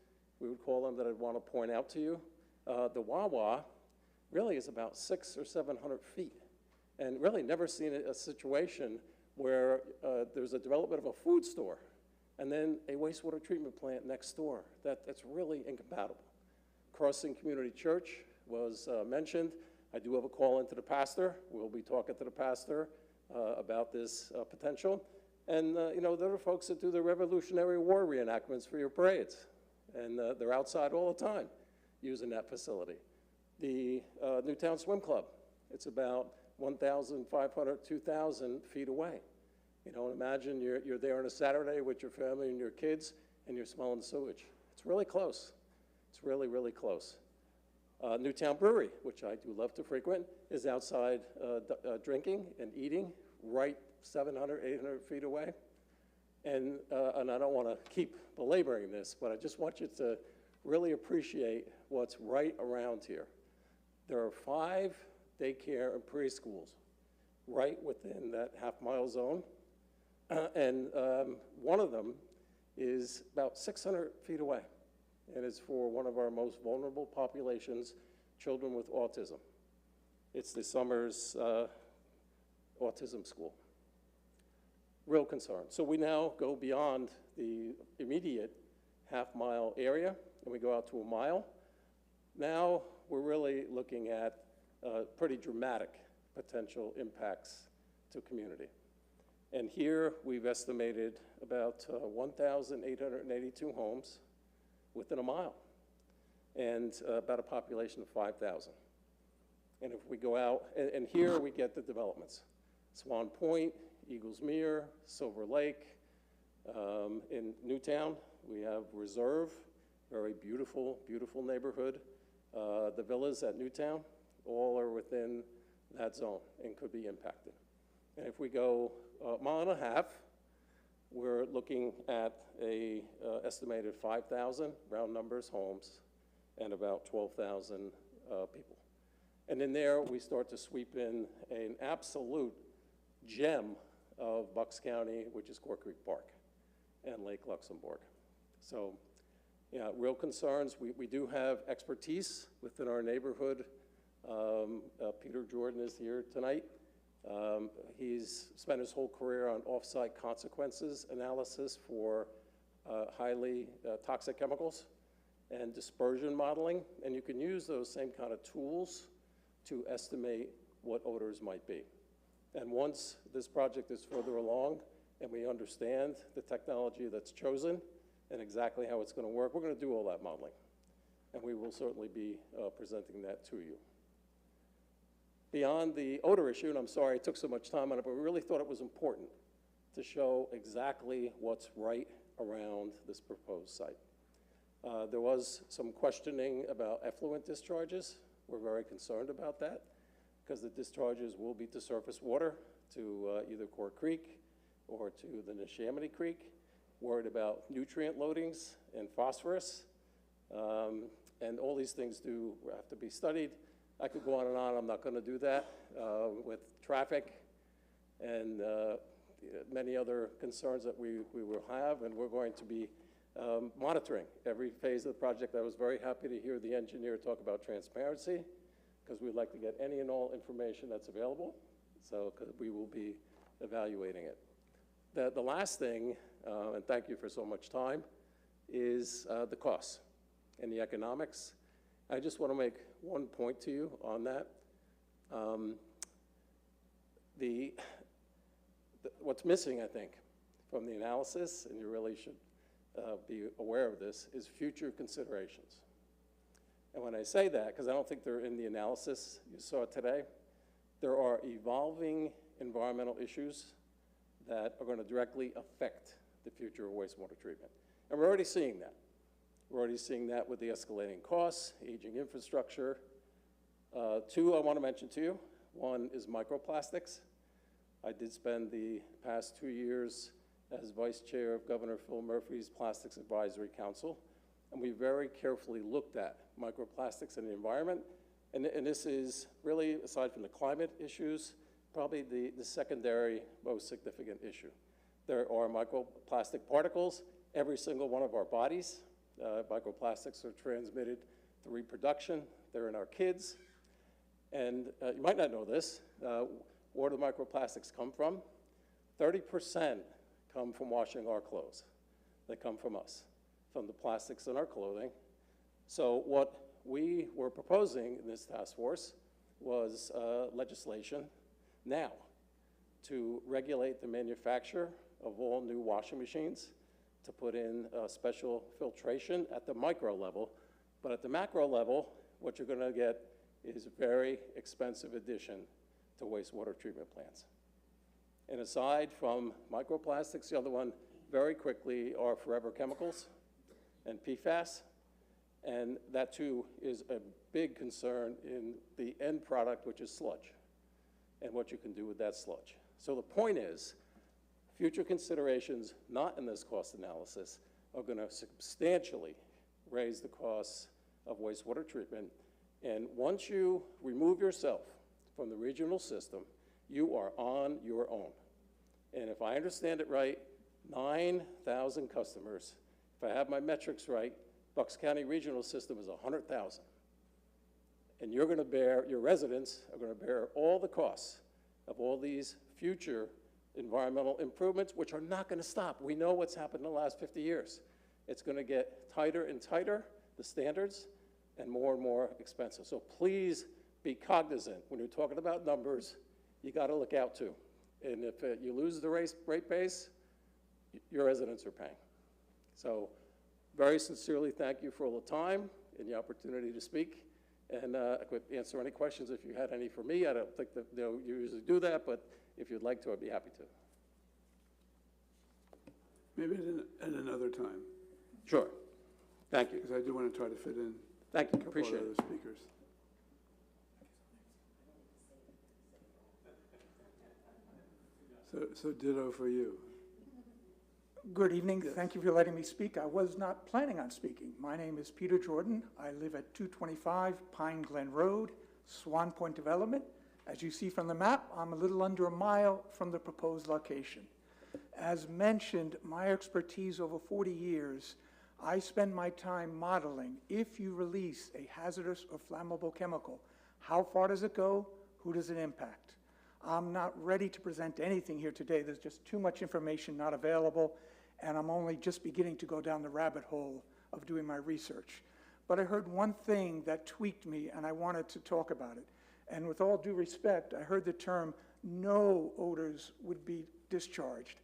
we would call them, that I'd want to point out to you. The Wawa really is about 600 or 700 feet. And really never seen a situation where there's a development of a food store and then a wastewater treatment plant next door. That's really incompatible. Crossing Community Church was mentioned. I do have a call into the pastor. We'll be talking to the pastor about this potential. And, you know, there are folks that do the Revolutionary War reenactments for your parades. And they're outside all the time using that facility. The Newtown Swim Club, it's about 1,500, 2,000 feet away. You know, imagine you're there on a Saturday with your family and your kids, and you're smelling sewage. It's really close. It's really, really close. Newtown Brewery, which I do love to frequent, is outside drinking and eating right 700, 800 feet away. And I don't want to keep belaboring this, but I just want you to really appreciate what's right around here. There are 5 daycare and preschools right within that half-mile zone. And one of them is about 600 feet away, and it's for one of our most vulnerable populations, children with autism. It's the Summers Autism School. Real concern. So we now go beyond the immediate half-mile area, and we go out to a mile. Now we're really looking at pretty dramatic potential impacts to community. And here we've estimated about 1,882 homes within a mile, and about a population of 5,000. And if we go out, and here we get the developments. Swan Point, Eagles Mere, Silver Lake. In Newtown, we have Reserve, very beautiful, beautiful neighborhood. The villas at Newtown, all are within that zone and could be impacted. And if we go a mile and a half, we're looking at a estimated 5,000, round numbers, homes, and about 12,000 people. And in there, we start to sweep in an absolute gem of Bucks County, which is Cork Creek Park and Lake Luxembourg. So, yeah, real concerns. We do have expertise within our neighborhood. Peter Jordan is here tonight. He's spent his whole career on off-site consequences analysis for highly toxic chemicals and dispersion modeling, and you can use those same kind of tools to estimate what odors might be. And once this project is further along and we understand the technology that's chosen and exactly how it's going to work, we're going to do all that modeling. And we will certainly be presenting that to you. Beyond the odor issue, and I'm sorry it took so much time on it, but we really thought it was important to show exactly what's right around this proposed site. There was some questioning about effluent discharges. We're very concerned about that because the discharges will be to surface water, to either Cork Creek or to the Neshaminy Creek. Worried about nutrient loadings and phosphorus. And all these things do have to be studied. I could go on and on. I'm not going to do that with traffic and many other concerns that we will have, and we're going to be monitoring every phase of the project. I was very happy to hear the engineer talk about transparency, because we'd like to get any and all information that's available, so we will be evaluating it. The last thing, and thank you for so much time, is the costs and the economics. I just want to make one point to you on that. What's missing, I think, from the analysis, and you really should be aware of this, is future considerations. And when I say that, because I don't think they're in the analysis you saw today, there are evolving environmental issues that are going to directly affect the future of wastewater treatment. And we're already seeing that. We're already seeing that with the escalating costs, aging infrastructure. Two I want to mention to you. One is microplastics. I did spend the past 2 years as vice chair of Governor Phil Murphy's Plastics Advisory Council, and we very carefully looked at microplastics in the environment. And this is really, aside from the climate issues, probably the secondary most significant issue. There are microplastic particles every single one of our bodies. Microplastics are transmitted through reproduction. They're in our kids. And you might not know this. Where do microplastics come from? 30% come from washing our clothes. They come from us, from the plastics in our clothing. So what we were proposing in this task force was legislation now to regulate the manufacture of all new washing machines, to put in special filtration at the micro level. But at the macro level, what you're going to get is a very expensive addition to wastewater treatment plants. And aside from microplastics, the other one very quickly are forever chemicals and PFAS. And that too is a big concern in the end product, which is sludge, and what you can do with that sludge. So the point is, future considerations not in this cost analysis are going to substantially raise the costs of wastewater treatment. And once you remove yourself from the regional system, you are on your own. And if I understand it right, 9,000 customers. If I have my metrics right, Bucks County Regional System is 100,000. And you're going to bear, your residents are going to bear all the costs of all these future environmental improvements, which are not going to stop. We know what's happened in the last 50 years. It's going to get tighter and tighter, the standards, and more expensive. So please be cognizant when you're talking about numbers, you got to look out too. And if you lose the rate base, your residents are paying. So very sincerely thank you for all the time and the opportunity to speak. And I could answer any questions if you had any for me. I don't think that you usually do that, but if you'd like to, I'd be happy to. Maybe at another time, Sure. Thank you. because I do want to try to fit in Thank a you. couple of Appreciate other it. speakers. So ditto for you. Good evening. Thank you for letting me speak. I was not planning on speaking. My name is Peter Jordan. I live at 225 Pine Glen Road, Swan Point Development. As you see from the map, I'm a little under a mile from the proposed location. As mentioned, my expertise over 40 years, I spend my time modeling if you release a hazardous or flammable chemical, how far does it go? Who does it impact? I'm not ready to present anything here today. There's just too much information not available, and I'm only just beginning to go down the rabbit hole of doing my research. But I heard one thing that tweaked me, and I wanted to talk about it. And with all due respect, I heard the term no odors would be discharged.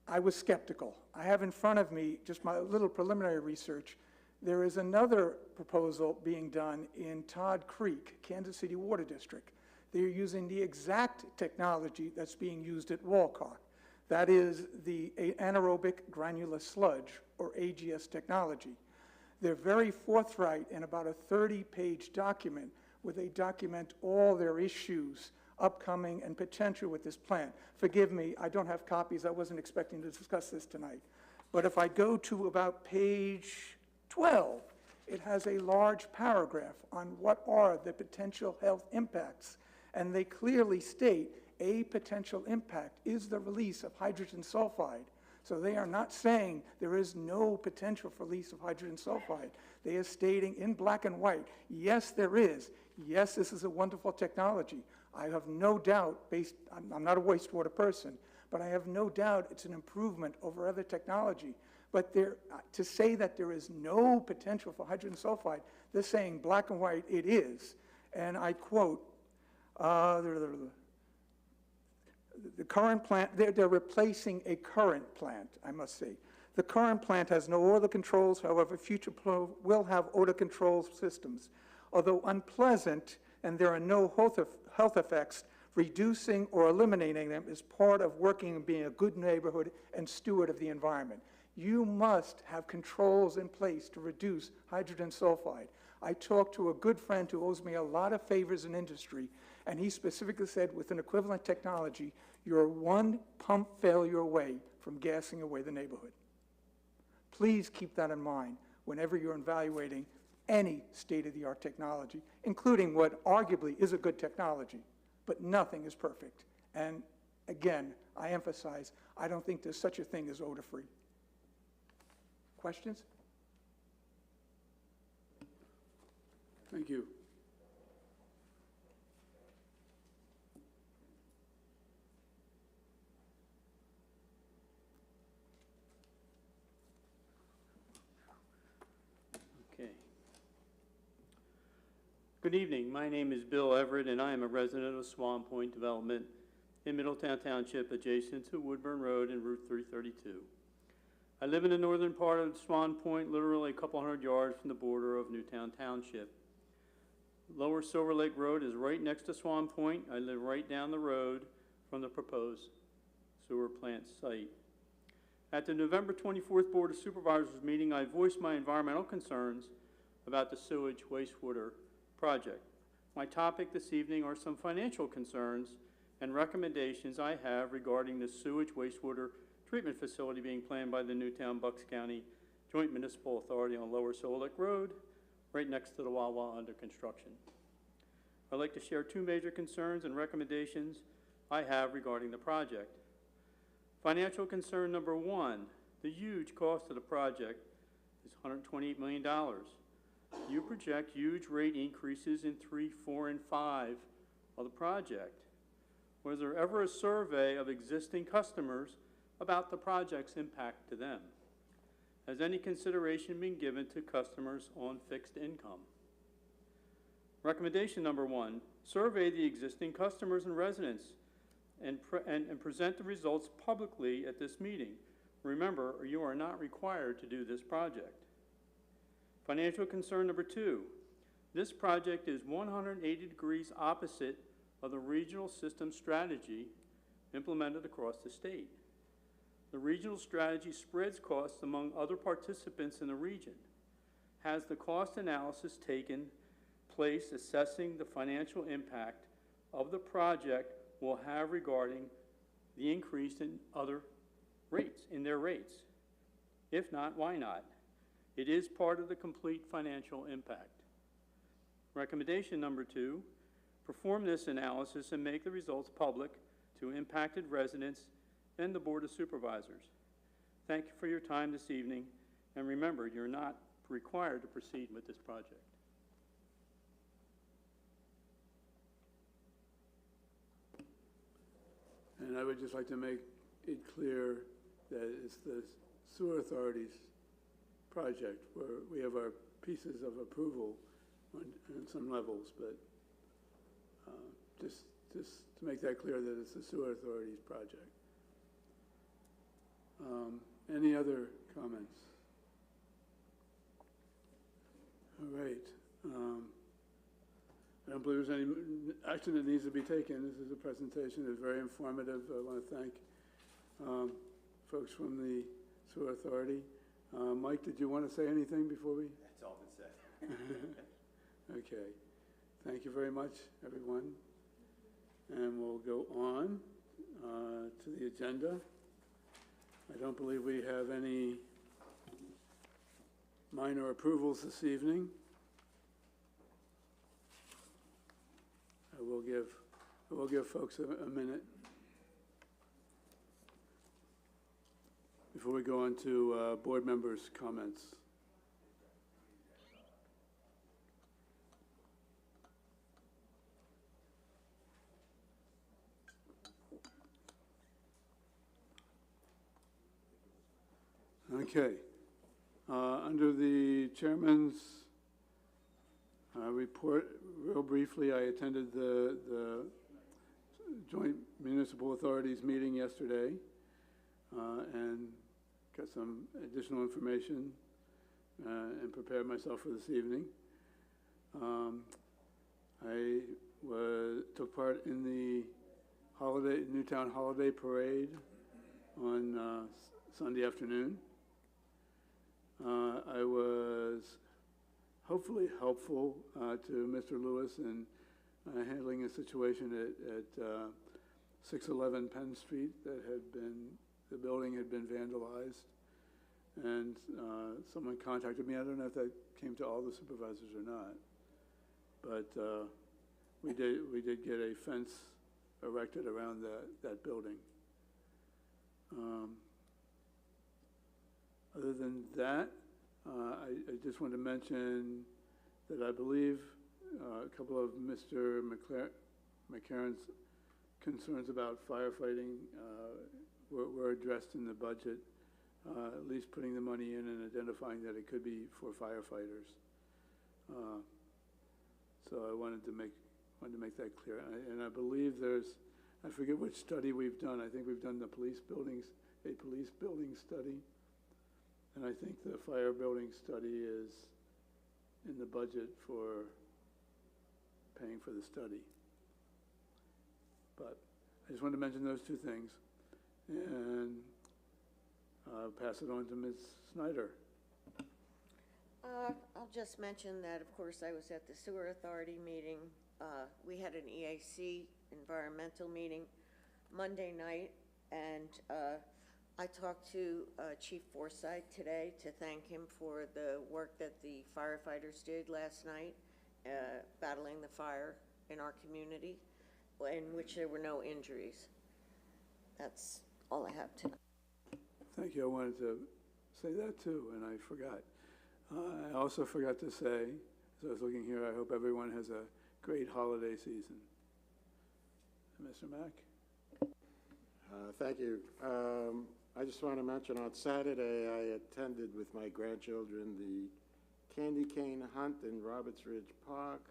I was skeptical. I have in front of me just my little preliminary research. There is another proposal being done in Todd Creek, Kansas City Water District. They're using the exact technology that's being used at Walcott. That is the anaerobic granular sludge, or AGS technology. They're very forthright in about a 30-page document where they document all their issues, upcoming and potential with this plant. Forgive me, I don't have copies. I wasn't expecting to discuss this tonight. But if I go to about page 12, it has a large paragraph on what are the potential health impacts. And they clearly state a potential impact is the release of hydrogen sulfide. So they are not saying there is no potential for release of hydrogen sulfide. They are stating in black and white, yes, there is. Yes, this is a wonderful technology. I have no doubt, I'm not a wastewater person, but I have no doubt it's an improvement over other technology. But to say that there is no potential for hydrogen sulfide, they're saying black and white, it is. And I quote, the current plant, they're replacing a current plant, I must say. The current plant has no odor controls, however, future will have odor control systems. Although unpleasant and there are no health effects, reducing or eliminating them is part of working and being a good neighborhood and steward of the environment. You must have controls in place to reduce hydrogen sulfide. I talked to a good friend who owes me a lot of favors in industry, and he specifically said with an equivalent technology, you're one pump failure away from gassing away the neighborhood. Please keep that in mind whenever you're evaluating any state-of-the-art technology, including what arguably is a good technology, but nothing is perfect. And again, I emphasize, I don't think there's such a thing as odor-free. Questions? Thank you. Okay. Good evening. My name is Bill Everett, and I am a resident of Swan Point Development in Middletown Township, adjacent to Woodburn Road and Route 332. I live in the northern part of Swan Point, literally a couple hundred yards from the border of Newtown Township. Lower Silver Lake Road is right next to Swan Point. I live right down the road from the proposed sewer plant site. At the November 24th Board of Supervisors meeting, I voiced my environmental concerns about the sewage wastewater project. My topic this evening are some financial concerns and recommendations I have regarding the sewage wastewater treatment facility being planned by the Newtown Bucks County Joint Municipal Authority on Lower Silver Lake Road, right next to the Wawa under construction. I'd like to share two major concerns and recommendations I have regarding the project. Financial concern number one, the huge cost of the project is $128 million. You project huge rate increases in 3, 4, and 5 of the project. Was there ever a survey of existing customers about the project's impact to them? Has any consideration been given to customers on fixed income? Recommendation number one, survey the existing customers and residents and present the results publicly at this meeting. Remember, you are not required to do this project. Financial concern number two, this project is 180 degrees opposite of the regional system strategy implemented across the state. The regional strategy spreads costs among other participants in the region. Has the cost analysis taken place assessing the financial impact of the project will have regarding the increase in other rates, in their rates? If not, why not? It is part of the complete financial impact. Recommendation number two, perform this analysis and make the results public to impacted residents and the Board of Supervisors. Thank you for your time this evening, and remember, you're not required to proceed with this project. And I would just like to make it clear that it's the sewer authority's project where we have our pieces of approval on some levels, but just to make that clear that it's the sewer authority's project. Any other comments? All right. I don't believe there's any action that needs to be taken. This is a presentation that's very informative. I want to thank folks from the sewer authority. Mike, did you want to say anything before we? That's all been said. Okay. Thank you very much, everyone. And we'll go on to the agenda. I don't believe we have any minor approvals this evening. I will give folks a minute before we go on to board members' comments. Okay. Under the chairman's report, real briefly, I attended the Joint Municipal Authorities meeting yesterday and got some additional information and prepared myself for this evening. I took part in the Newtown Holiday Parade on Sunday afternoon. I was hopefully helpful to Mr. Lewis in handling a situation at 611 Penn Street that the building had been vandalized. And someone contacted me. I don't know if that came to all the supervisors or not, but we did get a fence erected around that building. Other than that, I just want to mention that I believe a couple of Mr. McCarron's concerns about firefighting were addressed in the budget, at least putting the money in and identifying that it could be for firefighters. So I wanted to make that clear. And I believe I forget which study we've done. I think we've done a police building study. And I think the fire building study is in the budget for paying for the study. But I just wanted to mention those two things. And I'll pass it on to Ms. Snyder. I'll just mention that, of course, I was at the Sewer Authority meeting. We had an EAC environmental meeting Monday night, and I talked to Chief Forsythe today to thank him for the work that the firefighters did last night, battling the fire in our community, in which there were no injuries. That's all I have tonight. Thank you. I wanted to say that too, and I forgot. I also forgot to say, as I was looking here, I hope everyone has a great holiday season. Mr. Mack? Thank you. I just want to mention on Saturday, I attended with my grandchildren the candy cane hunt in Roberts Ridge Park.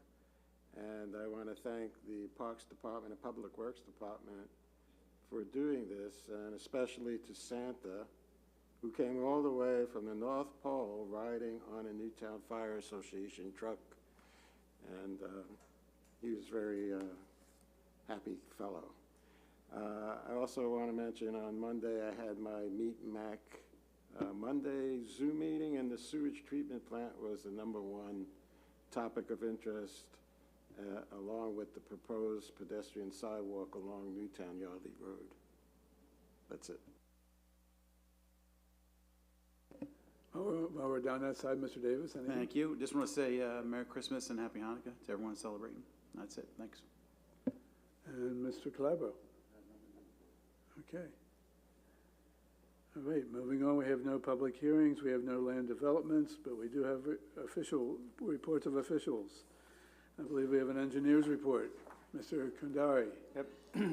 And I want to thank the Parks Department and Public Works Department for doing this, and especially to Santa, who came all the way from the North Pole riding on a Newtown Fire Association truck. And he was a very happy fellow. I also want to mention on Monday I had my Meet Mac Monday Zoom meeting, and the sewage treatment plant was the #1 topic of interest, along with the proposed pedestrian sidewalk along Newtown Yardley Road. That's it. While we're down that side, Mr. Davis, anything? Thank you. Just want to say Merry Christmas and Happy Hanukkah to everyone celebrating. That's it. Thanks. And Mr. Calabro? Okay. All right, moving on, we have no public hearings, we have no land developments, but we do have official reports of officials. I believe we have an engineer's report. Mr. Kandari. Yep.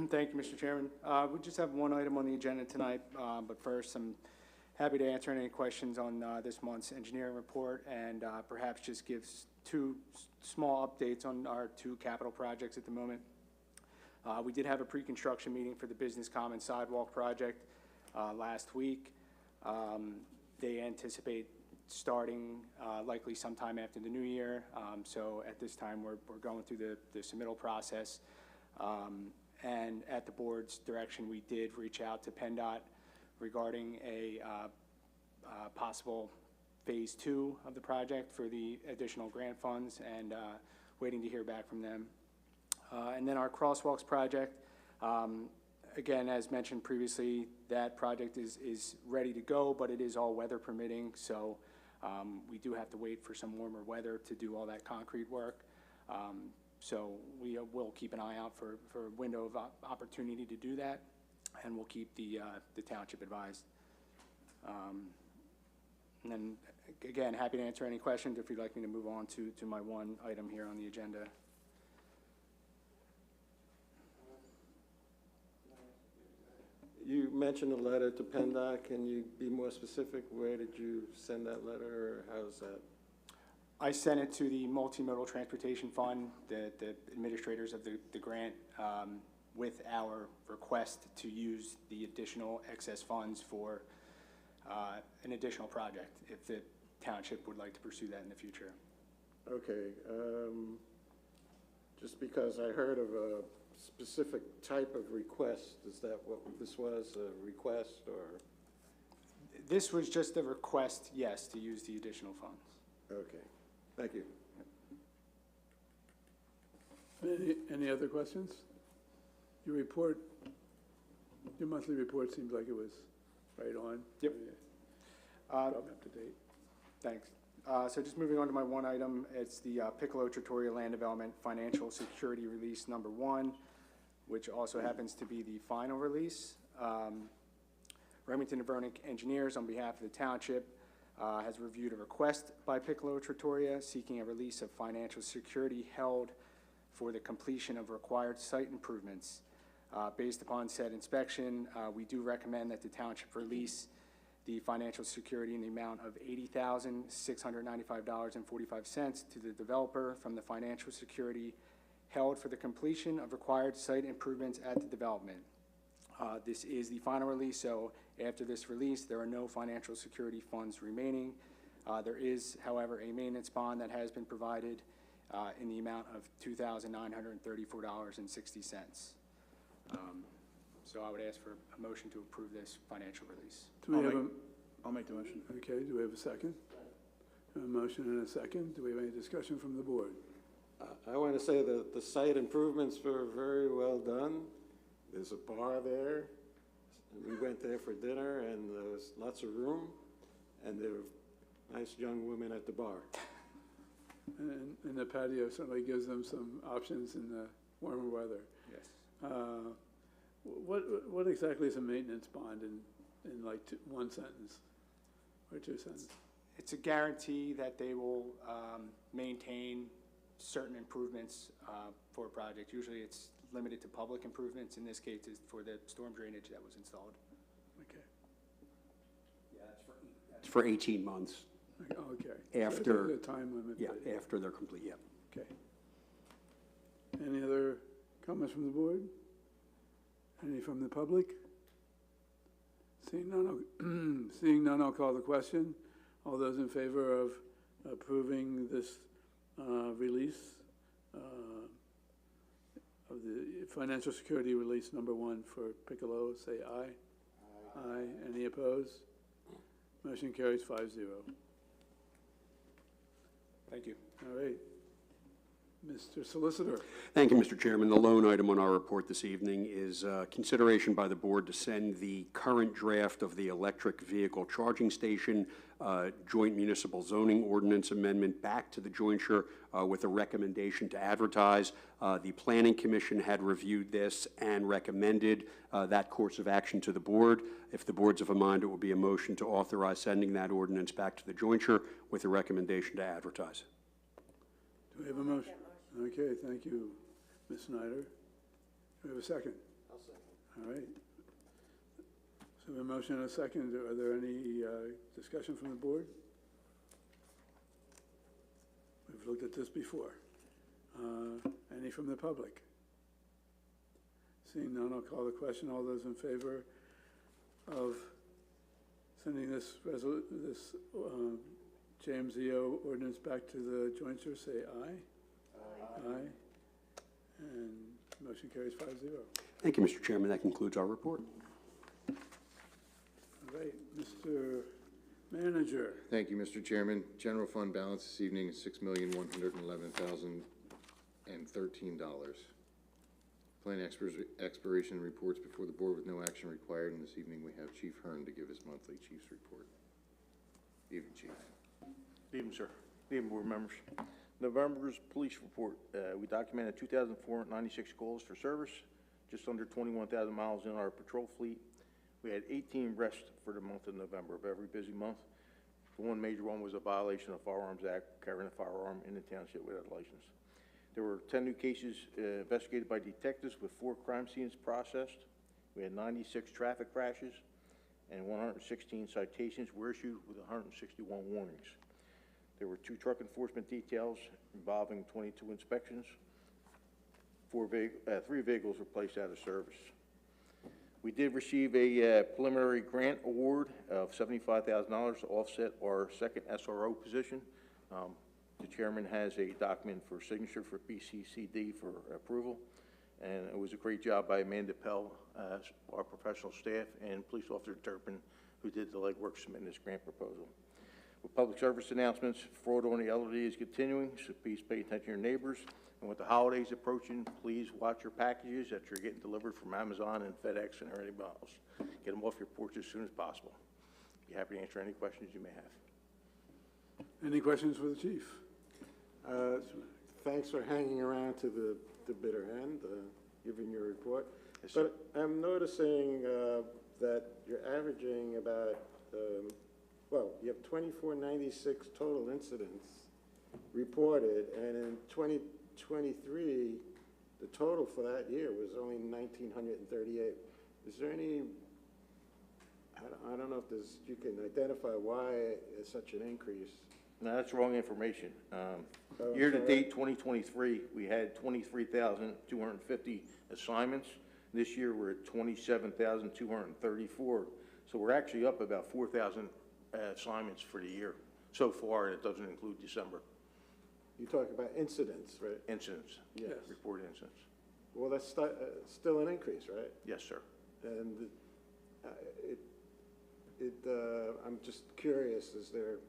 Thank you, Mr. Chairman. We just have one item on the agenda tonight, but first I'm happy to answer any questions on this month's engineering report, and perhaps just give two small updates on our two capital projects at the moment. We did have a pre-construction meeting for the Business Common Sidewalk project last week. They anticipate starting likely sometime after the new year. So at this time, we're going through the submittal process. And at the board's direction, we did reach out to PennDOT regarding a possible phase 2 of the project for the additional grant funds, and waiting to hear back from them. And then our crosswalks project, again, as mentioned previously, that project is ready to go, but it is all weather permitting, so we do have to wait for some warmer weather to do all that concrete work. So we will keep an eye out for a window of opportunity to do that, and we'll keep the township advised. And then, again, happy to answer any questions if you'd like me to move on to my one item here on the agenda. You mentioned a letter to PennDOT. Can you be more specific? Where did you send that letter, or how's that? I sent it to the Multimodal Transportation Fund, the administrators of the grant, with our request to use the additional excess funds for an additional project, if the township would like to pursue that in the future. Okay. Just because I heard of a specific type of request, is that what this was, a request, or? This was just a request, yes, to use the additional funds. Okay, thank you. Any other questions? Your report, your monthly report seems like it was right on. Yep. Up to date. Thanks. So just moving on to my one item, it's the Piccolo Trattoria Land Development Financial Security Release number 1, which also happens to be the final release. Remington and Vernick Engineers, on behalf of the township, has reviewed a request by Piccolo Trattoria seeking a release of financial security held for the completion of required site improvements. Based upon said inspection, we do recommend that the township release the financial security in the amount of $80,695.45 to the developer from the financial security held for the completion of required site improvements at the development. This is the final release, so after this release, there are no financial security funds remaining. There is, however, a maintenance bond that has been provided in the amount of $2,934.60. So I would ask for a motion to approve this financial release. I'll make the motion. Okay, do we have a second? A motion and a second. Do we have any discussion from the board? I want to say that the site improvements were very well done. There's a bar there. We went there for dinner, and there was lots of room, and there were nice young women at the bar. And the patio certainly gives them some options in the warmer weather. Yes. What exactly is a maintenance bond in like one sentence or two sentences? It's a guarantee that they will maintain certain improvements for a project. Usually it's limited to public improvements. In this case, it's for the storm drainage that was installed. Okay. It's for 18 months. Okay. After- The time limit. Yeah, but- after they're complete, yeah. Okay. Any other comments from the board? Any from the public? Seeing none, I'll call the question. All those in favor of approving this release of the financial security release number 1 for Piccolo, say aye. Aye. Any opposed? Motion carries 5-0. Thank you. All right. Mr. Solicitor. Thank you, Mr. Chairman. The lone item on our report this evening is consideration by the board to send the current draft of the electric vehicle charging station joint municipal zoning ordinance amendment back to the jointure with a recommendation to advertise. The Planning Commission had reviewed this and recommended that course of action to the board. If the board's of a mind, it will be a motion to authorize sending that ordinance back to the jointure with a recommendation to advertise. Do we have a motion? Okay, thank you, Ms. Snyder. Do we have a second? I'll second. All right. So a motion and a second. Are there any discussion from the board? We've looked at this before. Any from the public? Seeing none, I'll call the question. All those in favor of sending this James E.O. ordinance back to the jointure, say aye. Aye. And motion carries 5-0. Thank you, Mr. Chairman. That concludes our report. All right, Mr. Manager. Thank you, Mr. Chairman. General fund balance this evening is $6,111,013. Plan expiration reports before the board with no action required, and this evening we have Chief Hearn to give his monthly chief's report. Evening, Chief. Good evening, sir. Good evening, board members. November's police report, we documented 2,496 calls for service, just under 21,000 miles in our patrol fleet. We had 18 arrests for the month of November, of every busy month. The one major one was a violation of Firearms Act, carrying a firearm in the township without a license. There were 10 new cases investigated by detectives with 4 crime scenes processed. We had 96 traffic crashes, and 116 citations were issued with 161 warnings. There were 2 truck enforcement details involving 22 inspections. 3 vehicles were placed out of service. We did receive a preliminary grant award of $75,000 to offset our second SRO position. The chairman has a document for signature for BCCD for approval, and it was a great job by Amanda Pell, our professional staff, and Police Officer Turpin, who did the legwork submitting this grant proposal. With public service announcements, fraud on the elderly is continuing, so please pay attention to your neighbors. And with the holidays approaching, please watch your packages that you're getting delivered from Amazon and FedEx and everybody else. Get them off your porch as soon as possible. Be happy to answer any questions you may have. Any questions for the chief? Thanks for hanging around to the bitter end, giving your report. Yes, sir. But I'm noticing that you're averaging about, you have 2496 total incidents reported, and in 2023, the total for that year was only 1,938. Is there any, I don't know if you can identify why it's such an increase? No, that's wrong information. Year-to-date 2023, we had 23,250 assignments. This year, we're at 27,234. So we're actually up about 4,000 assignments for the year so far, and it doesn't include December. You talk about incidents, right? Incidents. Yes. Reported incidents. Well, that's still an increase, right? Yes, sir. And I'm just curious, is there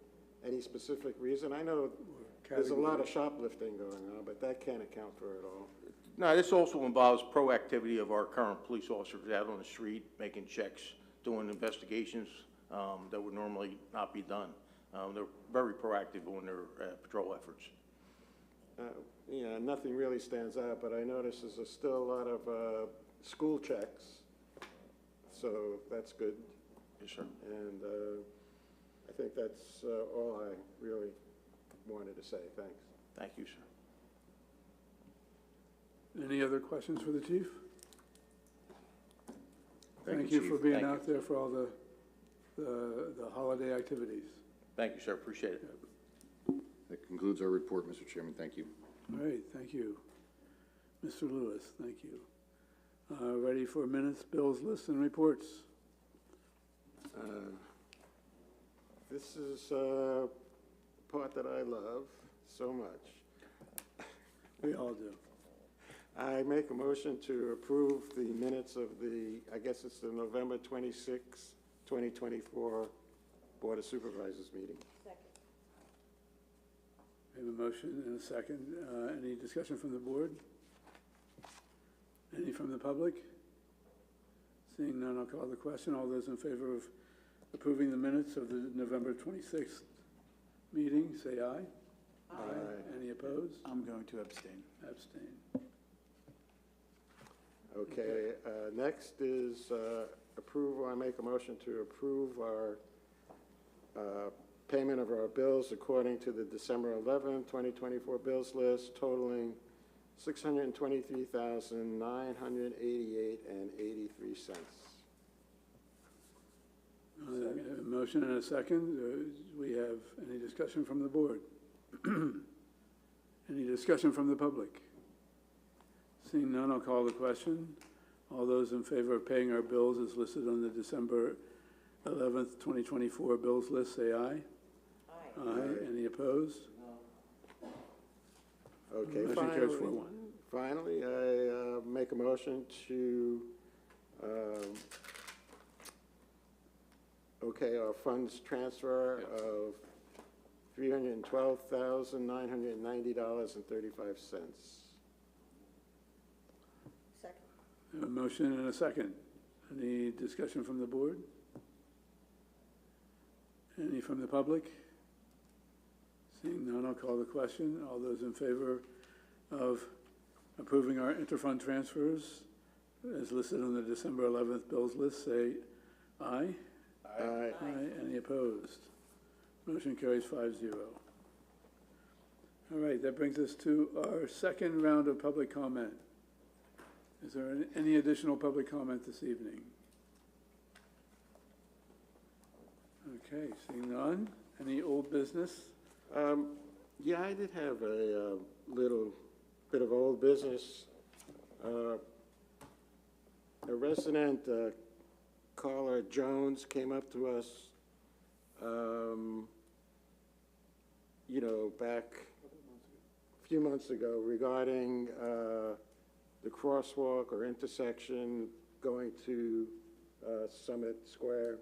any specific reason? I know there's a lot of shoplifting going on, but that can't account for it all. No, this also involves proactivity of our current police officers out on the street, making checks, doing investigations that would normally not be done. They're very proactive on their patrol efforts. Nothing really stands out, but I notice there's still a lot of school checks so that's good. Yes, sir. And I think that's all I really wanted to say. Thanks. Thank you, sir. Any other questions for the chief? Thank Thank you, you for Chief. being Thank out there for all the holiday activities. Thank you, sir. Appreciate it. That concludes our report, Mr. Chairman. Thank you. All right, thank you. Mr. Lewis, thank you. Ready for minutes, bills, lists, and reports? This is a part that I love so much. We all do. I make a motion to approve the minutes of the, I guess it's the November 26, 2024 Board of Supervisors meeting. We have a motion and a second. Any discussion from the board? Any from the public? Seeing none, I'll call the question. All those in favor of approving the minutes of the November 26th meeting, say aye. Aye. Any opposed? I'm going to abstain. Abstain. Okay, next is approval. I make a motion to approve our payment of our bills according to the December 11, 2024 bills list totaling $623,988.83. A motion and a second. We have any discussion from the board? Any discussion from the public? Seeing none, I'll call the question. All those in favor of paying our bills as listed on the December 11th, 2024 bills list, say aye. Aye. Aye. Any opposed? No. Okay, Motion carries 4-1. Finally, I make a motion to okay our funds transfer of $312,990.35. A motion and a second. Any discussion from the board? Any from the public? Seeing none, I'll call the question. All those in favor of approving our interfund transfers as listed on the December 11th bills list, say aye. Aye. Aye. Any opposed? Motion carries 5-0. All right, that brings us to our second round of public comment. Is there any additional public comment this evening? Okay, seeing none. Any old business? Yeah, I did have a little bit of old business. A resident, caller Jones, came up to us, you know, back a few months ago regarding the crosswalk or intersection going to Summit Square.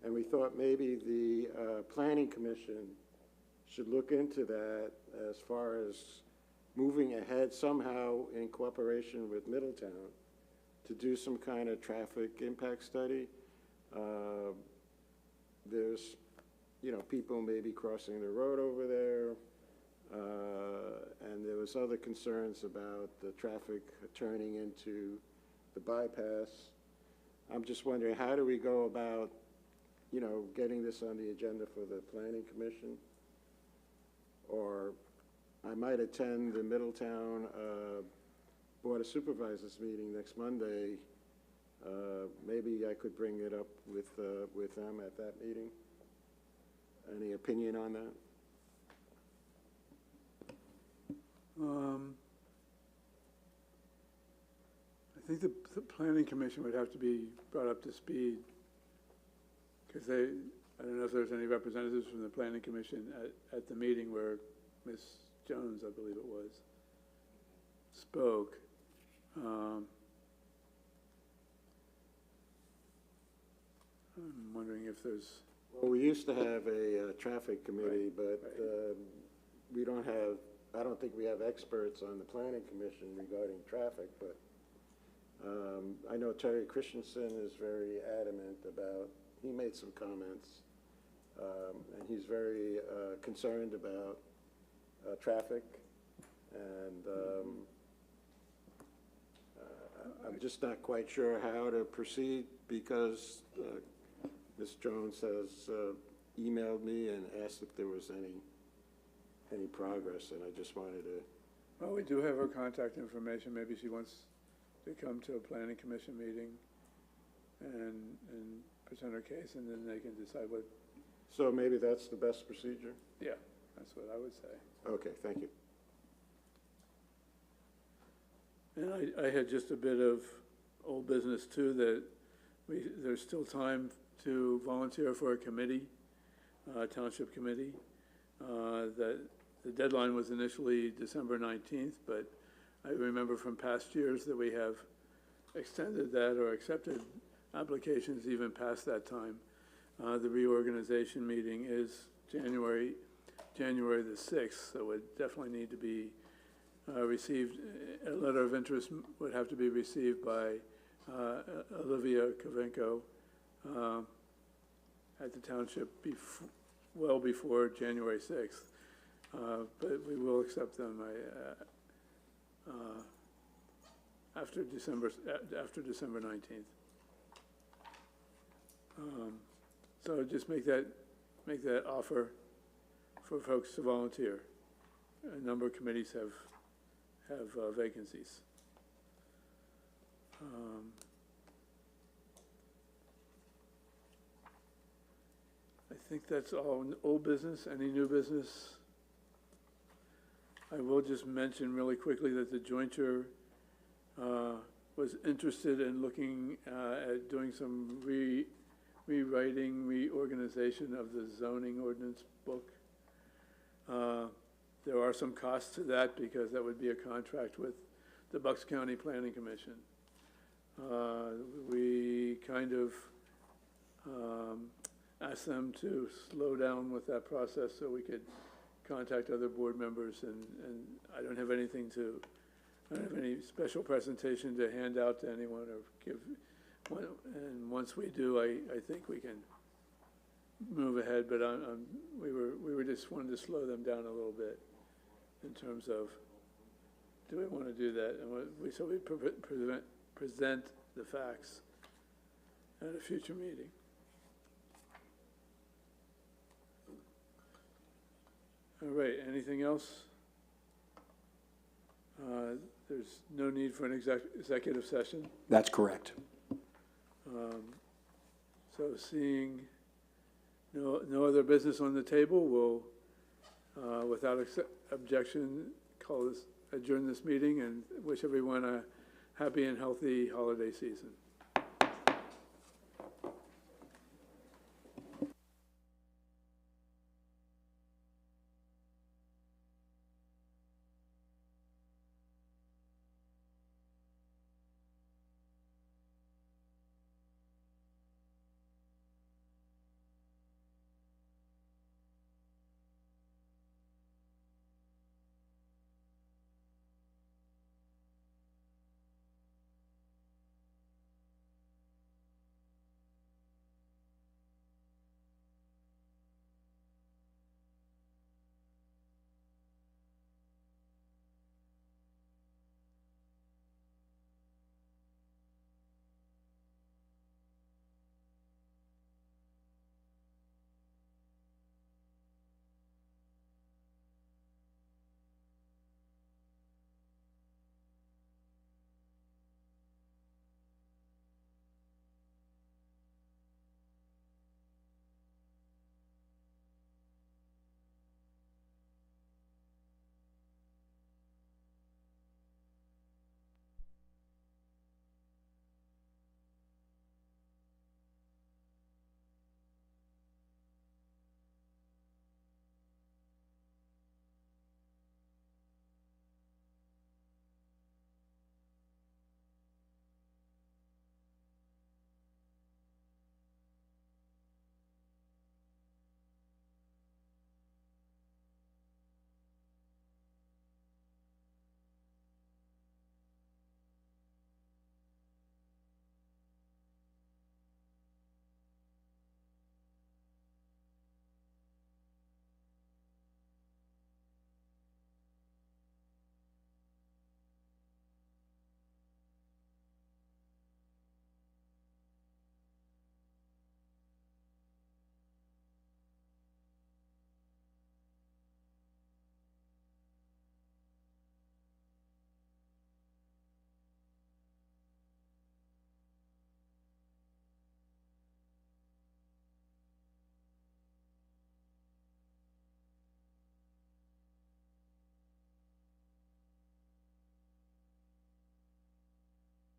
And we thought maybe the Planning Commission should look into that as far as moving ahead somehow in cooperation with Middletown to do some kind of traffic impact study. There's, you know, people maybe crossing the road over there, and there was other concerns about the traffic turning into the bypass. I'm just wondering, how do we go about, you know, getting this on the agenda for the Planning Commission? Or I might attend the Middletown Board of Supervisors meeting next Monday. Maybe I could bring it up with them at that meeting. Any opinion on that? I think the Planning Commission would have to be brought up to speed because I don't know if there's any representatives from the Planning Commission at the meeting where Ms. Jones, I believe it was, spoke. I'm wondering if there's... Well, we used to have a traffic committee, but we don't have, I don't think we have experts on the Planning Commission regarding traffic, but I know Terry Christensen is very adamant about, he made some comments, and he's very concerned about traffic, and I'm just not quite sure how to proceed because Ms. Jones has emailed me and asked if there was any progress, and I just wanted to. Well, we do have her contact information. Maybe she wants to come to a planning commission meeting and present her case, and then they can decide what. So maybe that's the best procedure? Yeah, that's what I would say. Okay, thank you. And I had just a bit of old business too, that there's still time to volunteer for a committee, township committee. That the deadline was initially December 19th, but I remember from past years that we have extended that or accepted applications even past that time. The reorganization meeting is January the 6th, so it definitely need to be received. A letter of interest would have to be received by Olivia Kovenko at the township well before January 6th. But we will accept them after December 19th. So just make that offer for folks to volunteer. A number of committees have vacancies. I think that's all old business. Any new business? I will just mention really quickly that the jointure was interested in looking at doing some rewriting, reorganization of the zoning ordinance book. There are some costs to that because that would be a contract with the Bucks County Planning Commission. We kind of asked them to slow down with that process so we could contact other board members, and I don't have any special presentation to hand out to anyone or give. And once we do, I think we can move ahead, but we were just wanted to slow them down a little bit in terms of, do we want to do that? And so we present the facts at a future meeting. All right, anything else? There's no need for an executive session. That's correct. So seeing no other business on the table, we'll, without objection, adjourn this meeting and wish everyone a happy and healthy holiday season.